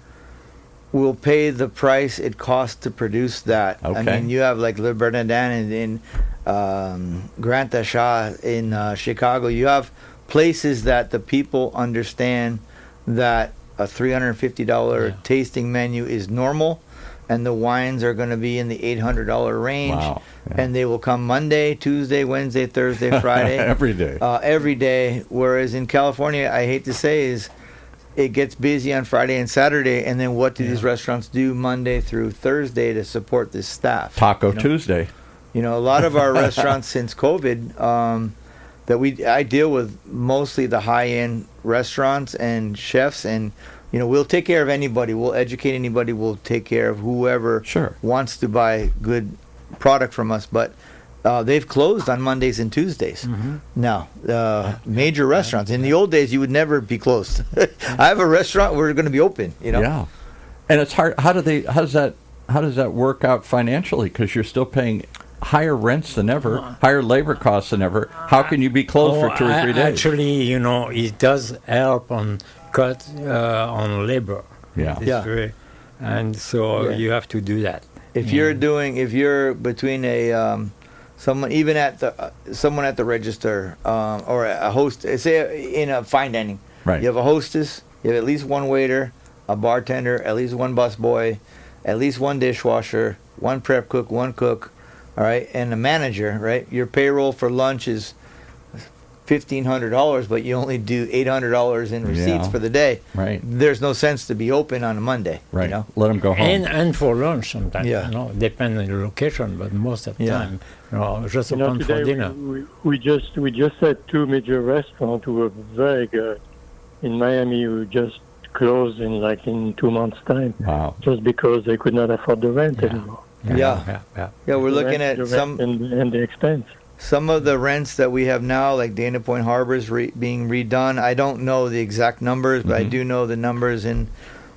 will pay the price it costs to produce that. Okay. I mean, you have like Le Bernardin in Grand Achat in Chicago. You have places that the people understand that a $350 tasting menu is normal, and the wines are going to be in the $800 range. Wow. Yeah. And they will come Monday, Tuesday, Wednesday, Thursday, Friday. Every day. Every day. Whereas in California, I hate to say, is it gets busy on Friday and Saturday, and then what do these restaurants do Monday through Thursday to support this staff? Taco Tuesday. A lot of our restaurants since COVID, I deal with mostly the high-end restaurants and chefs, and we'll take care of anybody. We'll educate anybody. We'll take care of whoever wants to buy good product from us. But they've closed on Mondays and Tuesdays now. Major restaurants. In the old days, you would never be closed. I have a restaurant. We're going to be open. Yeah, and it's hard. How does that work out financially? Because you're still paying higher rents than ever, higher labor costs than ever. How can you be closed for 2 or 3 days? Actually, it does help on cut on labor. Yeah. Yeah. And so you have to do that. If you're between someone at the register or a host, say in a fine dining, right. You have a hostess, you have at least one waiter, a bartender, at least one busboy, at least one dishwasher, one prep cook, one cook, all right, and a manager, right? Your payroll for lunch is $1,500, but you only do $800 in receipts for the day. Right. There's no sense to be open on a Monday. Right. Let them go home. And for lunch sometimes. Yeah. Depending on the location, but most of the time, just open today for dinner. we just had 2 major restaurants who were very good in Miami who just closed in 2 months' time. Wow. Just because they could not afford the rent anymore. Yeah, we're looking at the some rent and the expense. Some of the rents that we have now, like Dana Point Harbor, is being redone. I don't know the exact numbers, but I do know the numbers. And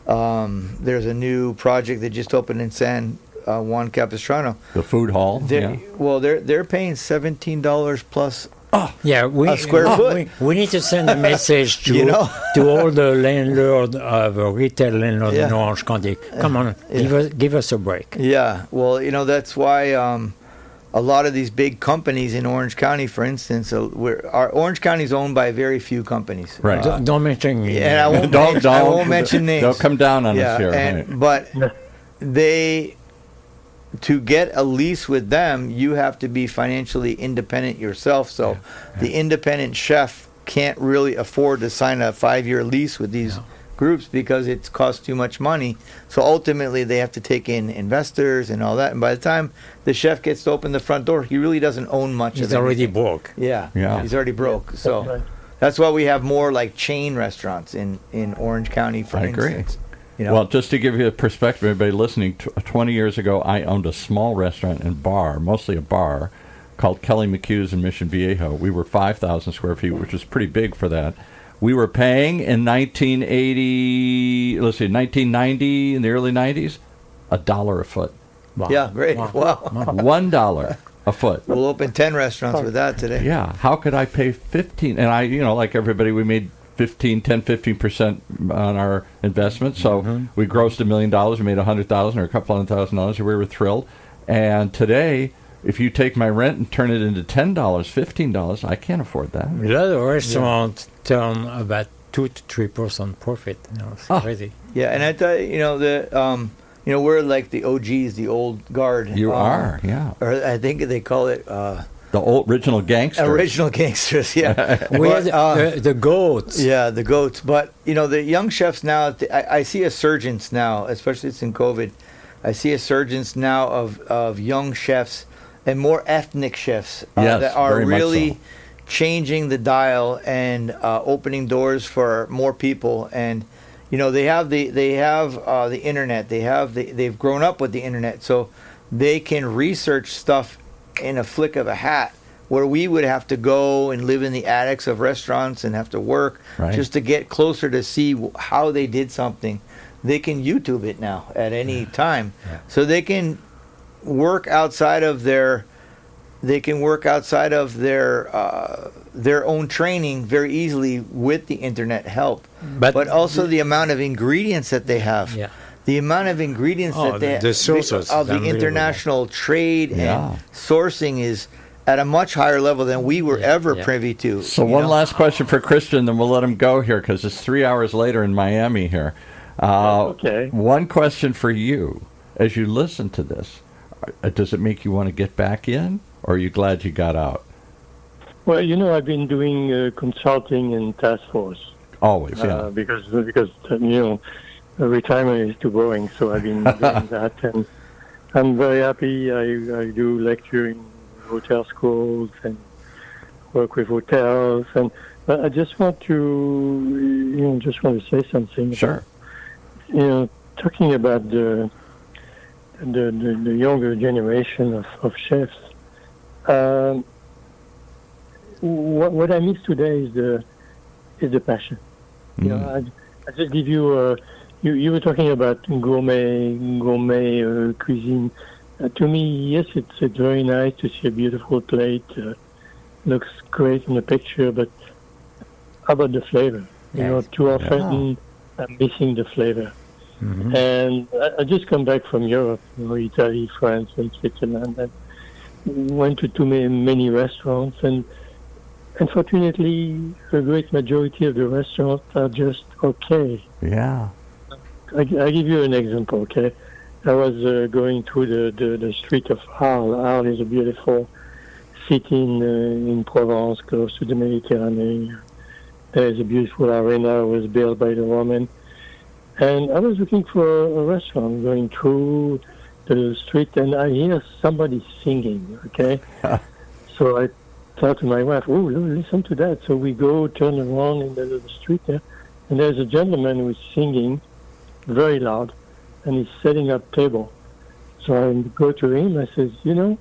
there's a new project that just opened in San Juan Capistrano. The food hall. Well, they're paying $17 plus. A square foot. We need to send a message to all the landlords of retail landlords in Orange County. Come on, give us a break. Yeah, well, that's why a lot of these big companies in Orange County, for instance, our Orange County is owned by very few companies. Right. Don't mention me. And I won't mention names. Don't come down on us here. But to get a lease with them, you have to be financially independent yourself. So the independent chef can't really afford to sign a 5-year lease with these groups because it costs too much money. So ultimately, they have to take in investors and all that. And by the time the chef gets to open the front door, he really doesn't own much. He's already broke. Yeah, he's already broke. So that's why we have more like chain restaurants in Orange County, for instance. Well, just to give you a perspective, everybody listening, 20 years ago, I owned a small restaurant and bar, mostly a bar, called Kelly McHugh's in Mission Viejo. We were 5,000 square feet, which was pretty big for that. We were paying in 1990, in the early 90s, $1 a foot. Wow. Yeah, great. Wow. $1 a foot. We'll open 10 restaurants with that today. Yeah. How could I pay 15? And I, like everybody, we made 15% on our investment. So we grossed $1 million. We made $100,000 or a couple $100,000. We were thrilled. And today, if you take my rent and turn it into $10, $15, I can't afford that. A lot of restaurants turn about 2 to 3% profit. It's crazy. Yeah, and I tell you, we're like the OGs, the old guard. You are, yeah. Or I think they call it the old original gangsters. Original gangsters, yeah. We are the goats. Yeah, the goats. But the young chefs now, I see a surgence now, especially since COVID. I see a surgence now of young chefs and more ethnic chefs that are really changing the dial and opening doors for more people. And they have the internet. They've grown up with the internet, so they can research stuff in a flick of a hat. Where we would have to go and live in the attics of restaurants and have to work just to get closer to see how they did something. They can YouTube it now at any time, so they can work outside of their own training very easily with the internet help. But also the amount of ingredients that they have. Yeah. The amount of ingredients that they the sources of the international trade and sourcing is at a much higher level than we were ever privy to. So one last question for Christian, then we'll let him go here because it's 3 hours later in Miami here. Okay. One question for you. As you listen to this, does it make you want to get back in, or are you glad you got out? Well, I've been doing consulting in task force. Always, yeah. Because retirement is too boring, so I've been doing that. And I'm very happy. I do lecture in hotel schools and work with hotels. But I just want to, say something. Sure. Talking about the younger generation of chefs. What I miss today is the passion. You know, I just give you. You were talking about gourmet cuisine. To me, yes, it's very nice to see a beautiful plate. Looks great in the picture, but how about the flavor? You know, too often I'm missing the flavor. Mm-hmm. And I just come back from Europe, you know, Italy, France, and Switzerland. And went to too many restaurants, and unfortunately, a great majority of the restaurants are just okay. Yeah. I give you an example, okay? I was going through the street of Arles. Arles is a beautiful city in Provence, close to the Mediterranean. There's a beautiful arena was built by the Romans. And I was looking for a restaurant, going through the street, and I hear somebody singing, okay? So I thought to my wife, oh, listen to that. So we go, turn around in the street there, and there's a gentleman who's singing very loud, and he's setting up table. So I go to him, I says, you know,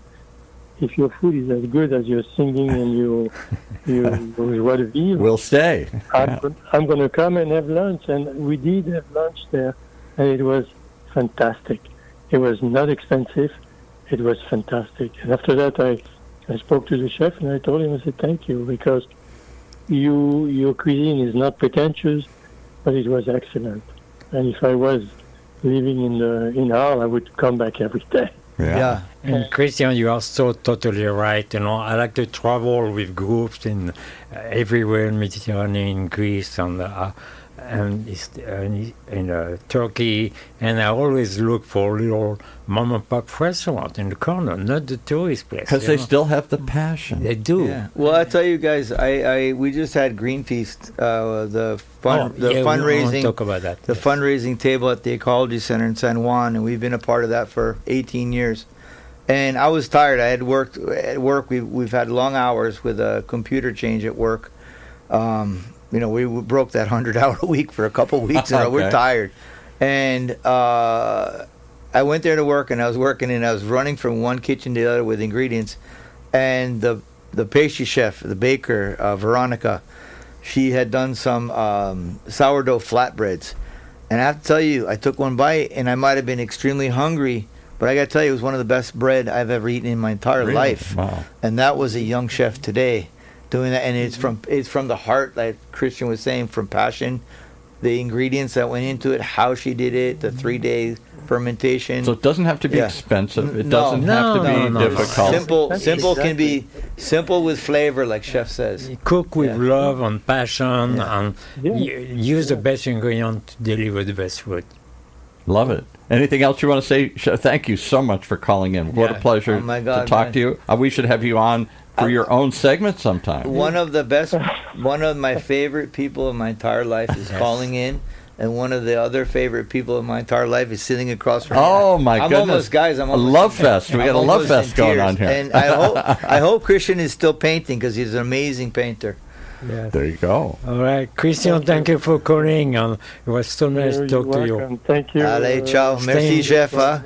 if your food is as good as your singing and your joie de vivre, We'll stay. I'm going to come and have lunch. And we did have lunch there, and it was fantastic. It was not expensive. It was fantastic. And after that, I spoke to the chef, and I told him, I said, thank you, because your cuisine is not pretentious, but it was excellent. And if I was living in Arles, I would come back every day. Yeah. And Christian, you are so totally right. You know, I like to travel with groups in everywhere in Mediterranean, Greece, and in Turkey, and I always look for little mom-and-pop restaurant in the corner, not the tourist place. Because they still have the passion. They do. Yeah. Well, I tell you guys, we just had Green Feast, the We want to fundraising, talk about that. the fundraising table at the Ecology Center in San Juan, and we've been a part of that for 18 years. And I was tired. I had worked at work. We've had long hours with a computer change at work. You know, we broke that 100-hour week for a couple of weeks. Okay. We're tired. And I went there to work, and I was working, and I was running from one kitchen to the other with ingredients. And the pastry chef, the baker, Veronica, she had done some sourdough flatbreads. And I have to tell you, I took one bite, and I might have been extremely hungry, but I got to tell you, it was one of the best bread I've ever eaten in my entire Really? life. Wow. And that was a young chef today doing that, and it's from the heart, like Christian was saying, from passion. The ingredients that went into it, how she did it, the 3-day fermentation. So it doesn't have to be Yeah. expensive. It No. doesn't have to be No. difficult. Simple can be simple with flavor, like Chef says. Cook with Yeah. love and passion, and Yeah. use the best ingredient to deliver the best food. Love it. Anything else you want to say? Thank you so much for calling in. What a Yeah. pleasure Oh, my God, to talk man. to you. We should have you on for your own segment sometime. One of my favorite people in my entire life is calling in, and one of the other favorite people in my entire life is sitting across from me. Oh, my I'm goodness. almost, guys, I'm A almost love fest. We got a I'm love almost fest in going tears. on here. And I hope Christian is still painting, because he's an amazing painter. Yes. There you go. All right, Christian, thank you for calling, and it was so nice to talk to you. Welcome. Thank you. Allez, ciao. Merci, stay- chef. Huh?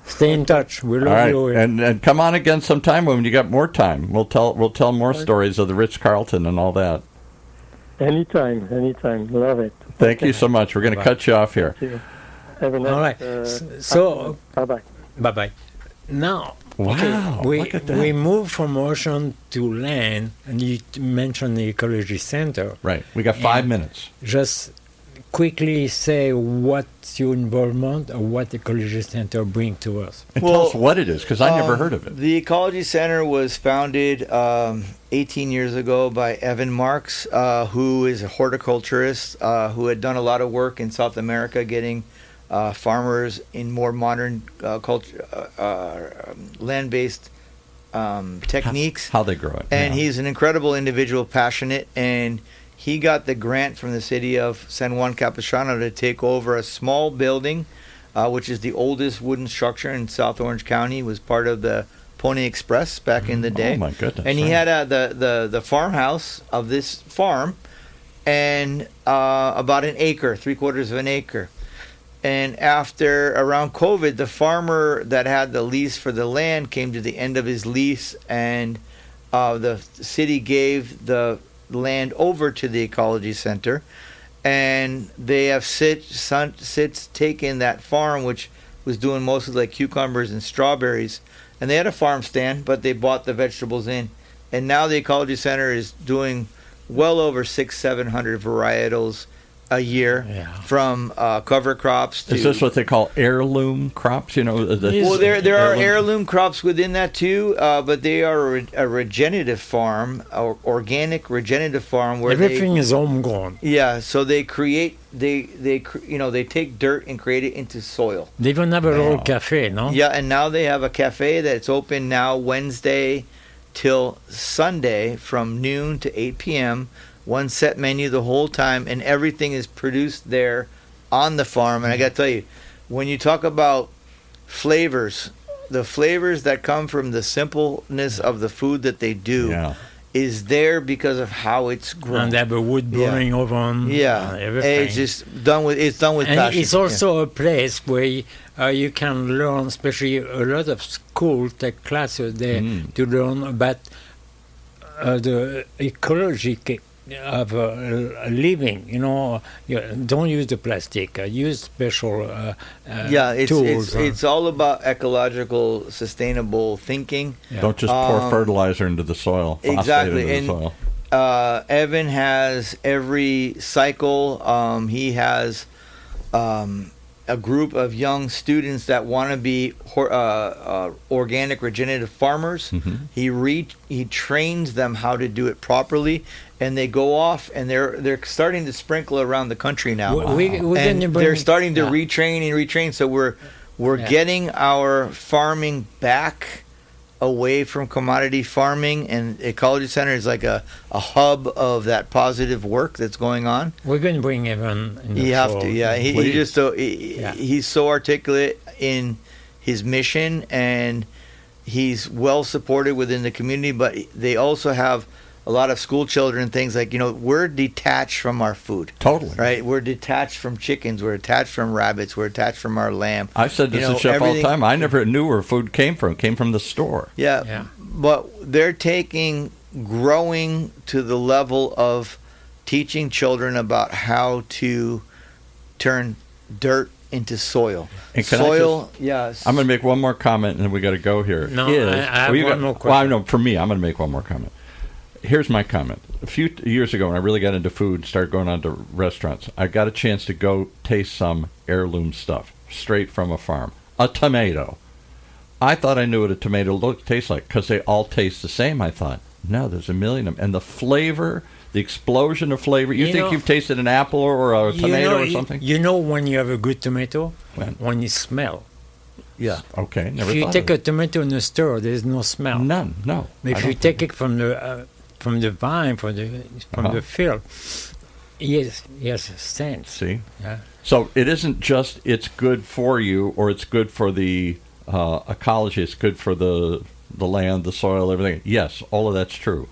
Stay in touch. We love All right, you. and come on again sometime when you got more time. We'll tell more stories of the Ritz Carlton and all that. Anytime. Love it. Thank you so much. We're going to cut you off here. Thank you. Have a nice. All right. So, bye-bye. bye-bye. Now, Wow, we look at that. we move from ocean to land, and you mentioned the Ecology Center. Right. We got 5 minutes. Just quickly say what's your involvement or what the Ecology Center bring to us. And tell us what it is, because I never heard of it. The Ecology Center was founded 18 years ago by Evan Marks, who is a horticulturist who had done a lot of work in South America, getting farmers in more modern land-based techniques. How they grow it. And yeah. he's an incredible individual, passionate, and he got the grant from the city of San Juan Capistrano to take over a small building, which is the oldest wooden structure in South Orange County. It was part of the Pony Express back in the day. Oh, my goodness. And he right. had the farmhouse of this farm, and about an acre, 3/4 of an acre. And after around COVID, the farmer that had the lease for the land came to the end of his lease, and the city gave the land over to the ecology center, and they have since taken that farm, which was doing mostly like cucumbers and strawberries, and they had a farm stand, but they bought the vegetables in, and now the ecology center is doing well over 600-700 varietals a year, from cover crops to... Is this what they call heirloom crops? You know, well, there are heirloom crops within that too, but they are a regenerative farm, or organic regenerative farm, where everything is homegrown. Yeah, so they create, they take dirt and create it into soil. They even have a little cafe, no? Yeah, and now they have a cafe that's open now Wednesday till Sunday from noon to 8 p.m., one set menu the whole time, and everything is produced there on the farm. And I got to tell you, when you talk about flavors, the flavors that come from the simpleness of the food that they do is there because of how it's grown. And they have a wood burning oven. Everything. It's just done with. It's done with and passion. it's also a place where you can learn, especially a lot of schools take classes there to learn about the ecology of living. You know, don't use the plastic. Use special tools. It's all about ecological, sustainable thinking. Don't just pour fertilizer into the soil. Exactly. Into the soil. Evan has every cycle. He has a group of young students that want to be organic regenerative farmers. He trains them how to do it properly, and they go off and they're starting to sprinkle around the country now. They're starting to retrain. So we're getting our farming back away from commodity farming, and Ecology Center is like a hub of that positive work that's going on. We're going to bring Evan in the You have show. to, he's so articulate in his mission, and he's well supported within the community, but they also have a lot of school children and things like, we're detached from our food. Totally. Right? We're detached from chickens. We're detached from rabbits. We're detached from our lamb. I said this to Chef all the time. I never knew where food came from. It came from the store. Yeah. But they're growing to the level of teaching children about how to turn dirt into soil. And Yes. I'm going to make one more comment, and then we got to go here. No, I have one more question. Well, I know, for me, I'm going to make one more comment. Here's my comment. A few years ago, when I really got into food, started going on to restaurants, I got a chance to go taste some heirloom stuff straight from a farm. A tomato. I thought I knew what a tomato tastes like because they all taste the same. I thought, no, there's a million of them. And the flavor, the explosion of flavor. You think you've tasted an apple or a tomato or something? You know when you have a good tomato? When you smell. Yeah. Okay. Never if you thought take of a tomato in the store, there's no smell. None. No. If you take it from the vine, from the field, yes, a scent. See? Yeah. So it isn't just it's good for you or it's good for the ecology, it's good for the land, the soil, everything. Yes, all of that's true.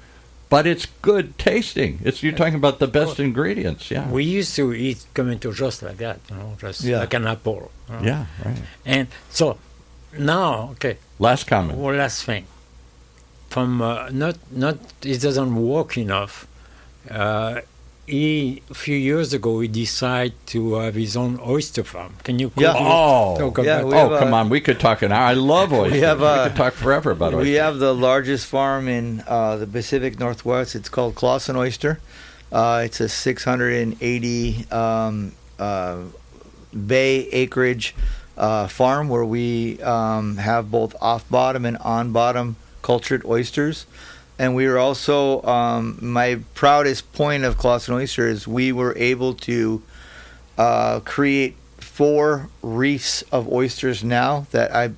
But it's good tasting. You're talking about the best ingredients, yeah. We used to eat tomato just like that, just like an apple. Yeah, right. And so now, okay. Last comment. Well, last thing. From it doesn't work enough. A few years ago, he decided to have his own oyster farm. Can you? Come on, we could talk an hour. I love oysters. We could talk forever about oysters. We have the largest farm in the Pacific Northwest. It's called Clausen Oyster. It's a 680 bay acreage farm where we have both off-bottom and on-bottom cultured oysters. And we were also, my proudest point of Clausen Oyster is we were able to create 4 reefs of oysters now that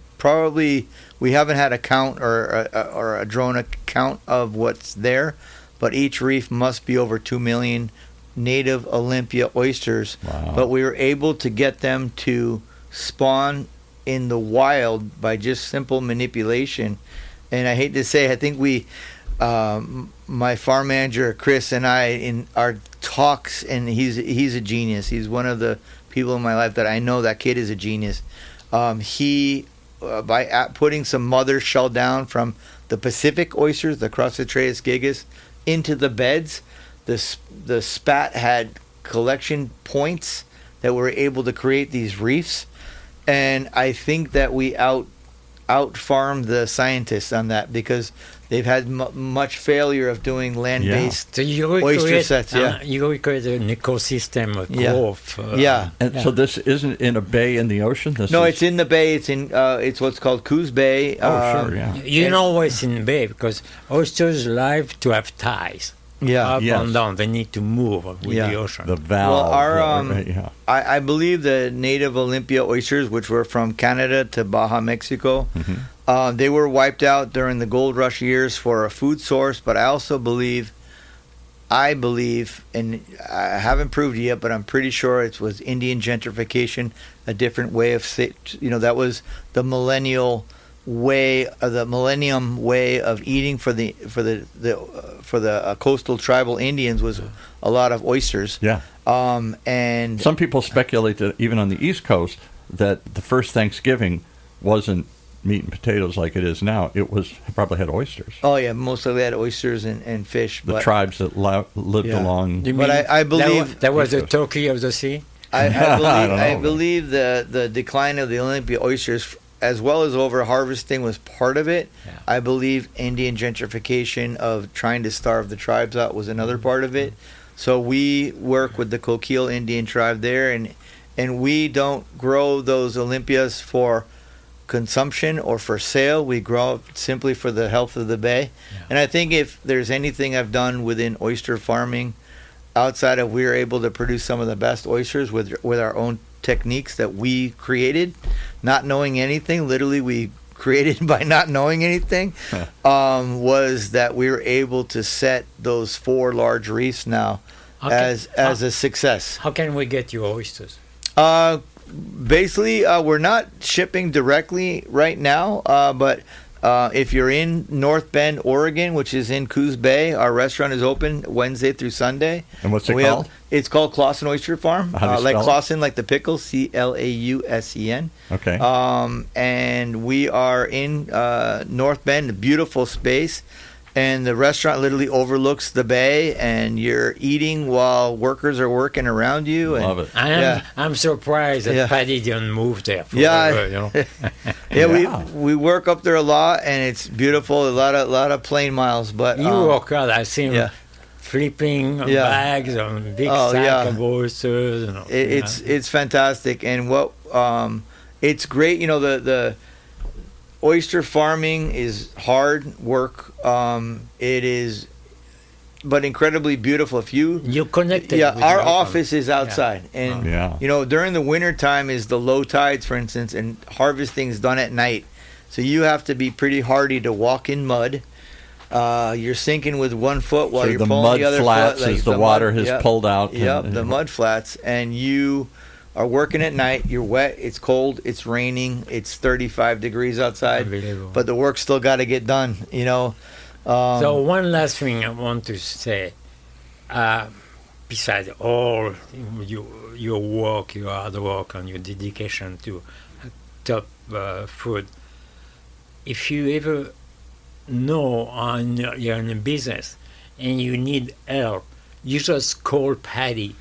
we haven't had a count or a drone account of what's there, but each reef must be over 2 million native Olympia oysters. Wow. But we were able to get them to spawn in the wild by just simple manipulation. And I hate to say, I think my farm manager Chris and I in our talks, and he's a genius. He's one of the people in my life that I know that kid is a genius. He by putting some mother shell down from the Pacific oysters, the Crossitreus gigas, into the beds, the spat had collection points that were able to create these reefs, and I think that we out-farmed the scientists on that because they've had much failure of doing land-based So you oyster sets. you recreate an ecosystem of Yeah. growth. And so this isn't in a bay in the ocean? It's in the bay. It's in it's what's called Coos Bay. Oh, sure, yeah. You know why it's in bay? Because oysters like to have ties. Up Yes. and down. They need to move with the ocean. The valve. Well, I believe the native Olympia oysters, which were from Canada to Baja, Mexico, they were wiped out during the gold rush years for a food source. But I also believe, and I haven't proved it yet, but I'm pretty sure it was Indian gentrification, a different way of, that was the millennium way of eating for the coastal tribal Indians was a lot of oysters. Yeah. And some people speculate that even on the East Coast that the first Thanksgiving wasn't meat and potatoes like it is now. It probably had oysters. Oh yeah, mostly they had oysters and fish. The tribes that lived along. But I believe that was the Turkey of the sea. I believe the decline of the Olympia oysters, as well as over harvesting, was part of it. Yeah. I believe Indian gentrification of trying to starve the tribes out was another part of it. So we work with the Coquille Indian tribe there, and we don't grow those Olympias for consumption or for sale. We grow it simply for the health of the bay. Yeah. And I think if there's anything I've done within oyster farming, outside of we're able to produce some of the best oysters with our own techniques that we created, not knowing anything, literally we created by not knowing anything, was that we were able to set those 4 large reefs now as a success. How can we get your oysters? Basically, we're not shipping directly right now, but if you're in North Bend, Oregon, which is in Coos Bay, our restaurant is open Wednesday through Sunday. And what's it called? It's called Clausen Oyster Farm. How do you like spell it? Clausen, like the pickle, Clausen. Okay. And we are in North Bend, a beautiful space. And the restaurant literally overlooks the bay, and you're eating while workers are working around you. And, Love it. I'm surprised that Paddy didn't move there. Forever, we work up there a lot, and it's beautiful. A lot of plane miles. But you work out. I see him flipping bags on big sack of oysters. It's fantastic, and what it's great. The oyster farming is hard work. It is, but incredibly beautiful. If you're connected. Our office is outside, and during the winter time is the low tides, for instance, and harvesting is done at night. So you have to be pretty hardy to walk in mud. You're sinking with 1 foot while you're pulling the other foot. The mud flats as the water has pulled out. The mud flats, and you are working at night. You're wet. It's cold. It's raining. It's 35 degrees outside. But the work's still got to get done. So one last thing I want to say. Besides all your work, your hard work, and your dedication to top food, if you ever know you're in a business and you need help, you just call Paddy.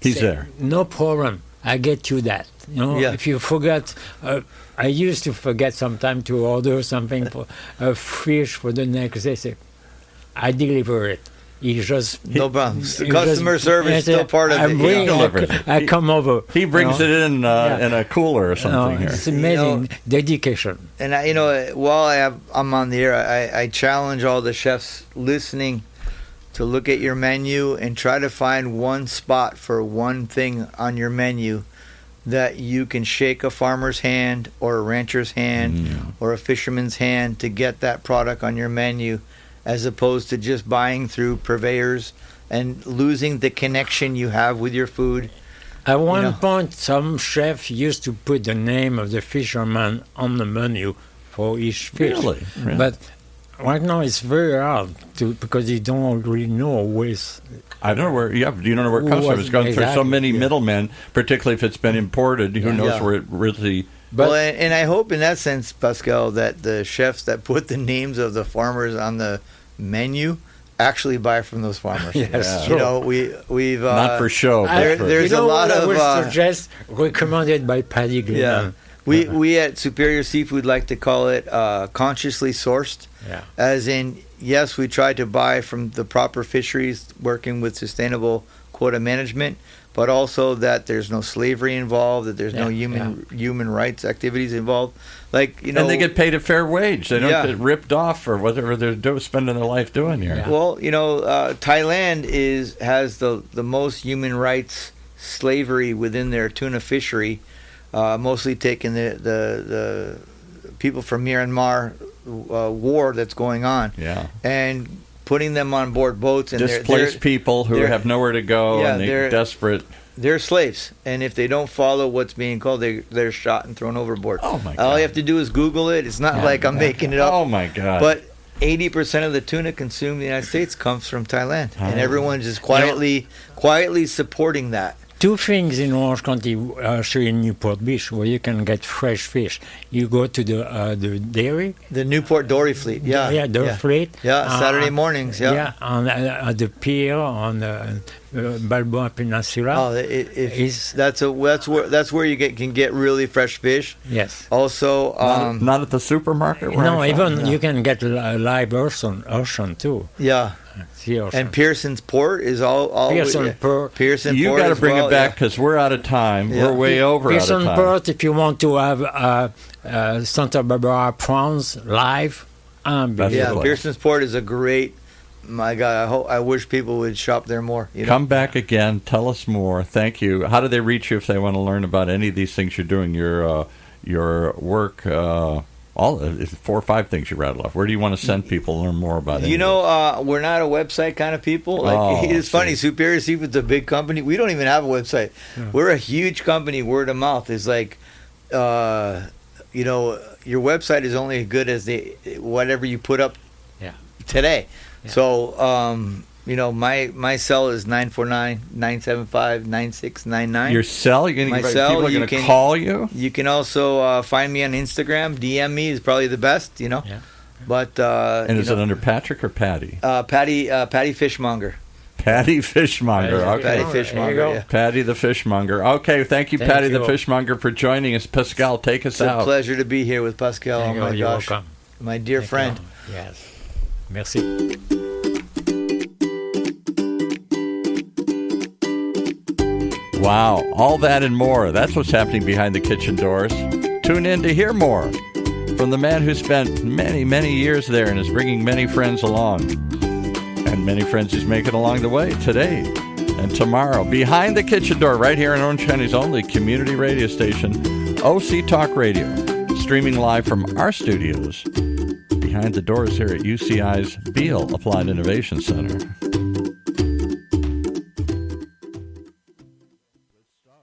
He's there. No problem. I get you that. If you forget, I used to forget sometimes to order something for fish for the next day. I deliver it. No problem. Customer service is still part of it. I come over. He brings it in a cooler or something. It's amazing dedication. And while I'm on the air, I challenge all the chefs listening to look at your menu and try to find one spot for one thing on your menu that you can shake a farmer's hand or a rancher's hand or a fisherman's hand to get that product on your menu, as opposed to just buying through purveyors and losing the connection you have with your food. At one point, some chef used to put the name of the fisherman on the menu for each fish. Really? But Right now, it's very hard because you don't really know where's. I don't know where. Yeah, you don't know where it comes from. It's gone through so many middlemen, particularly if it's been imported. Who knows where it really. Well, and I hope in that sense, Pascal, that the chefs that put the names of the farmers on the menu actually buy from those farmers. Yes, you know, we've not for show. There's a lot of. I would suggest recommended by Paddy Glennon. Yeah. We at Superior Seafood like to call it consciously sourced. Yeah. As in, yes, we try to buy from the proper fisheries, working with sustainable quota management, but also that there's no slavery involved, that there's no human rights activities involved. Like, you know, and they get paid a fair wage. They don't get ripped off for whatever they're spending their life doing here. Yeah. Well, you know, Thailand has the most human rights slavery within their tuna fishery, mostly taking the people from Myanmar war that's going on, and putting them on board boats and displaced people who have nowhere to go and they're desperate. They're slaves, and if they don't follow what's being called, they're shot and thrown overboard. Oh my God! All you have to do is Google it. It's not like I'm making it up. Oh my God! But 80% of the tuna consumed in the United States comes from Thailand, and everyone's just quietly supporting that. Two things in Orange County, actually in Newport Beach, where you can get fresh fish. You go to the dairy. The Newport Dory fleet, fleet. Yeah, Saturday mornings, Yeah, on the pier on the Balboa Peninsula. Oh, that's where you can get really fresh fish. Yes. Also, not at the supermarket. No, even you can get live ocean too. Yeah. And Pearson's Port is all Pearson Port. Pearson you Port. You got to bring it back because we're out of time. Yeah. We're way over Pearson out of time. Port, if you want to have Santa Barbara prawns live, yeah, Pearson's Port is a great. My God, I wish people would shop there more. You know? Come back again. Tell us more. Thank you. How do they reach you if they want to learn about any of these things you're doing? Your work. All 4 or 5 things you rattled off. Where do you want to send people to learn more about it? You know, we're not a website kind of people. It's funny. Superior Seafood's a big company. We don't even have a website. Yeah. We're a huge company. Word of mouth is like, you know, your website is only as good as whatever you put up today. Yeah. So, you know, my cell is 949-975-9699. Your cell? People are going to call you? You can also find me on Instagram. DM me is probably the best, you know. Yeah. But and is it under Patrick or Paddy? Paddy Fishmonger. Paddy Fishmonger. Okay. Paddy Fishmonger. Yeah. Paddy the Fishmonger. Okay, thank you, Paddy the Fishmonger, for joining us. Pascal, take us out. It's a pleasure to be here with Pascal. Oh my gosh, welcome. My dear friend. Yes. Merci. Wow, all that and more. That's what's happening behind the kitchen doors. Tune in to hear more from the man who spent many, many years there and is bringing many friends along. And many friends he's making along the way today and tomorrow. Behind the kitchen door, right here in Orange County's only community radio station, OC Talk Radio. Streaming live from our studios behind the doors here at UCI's Beale Applied Innovation Center.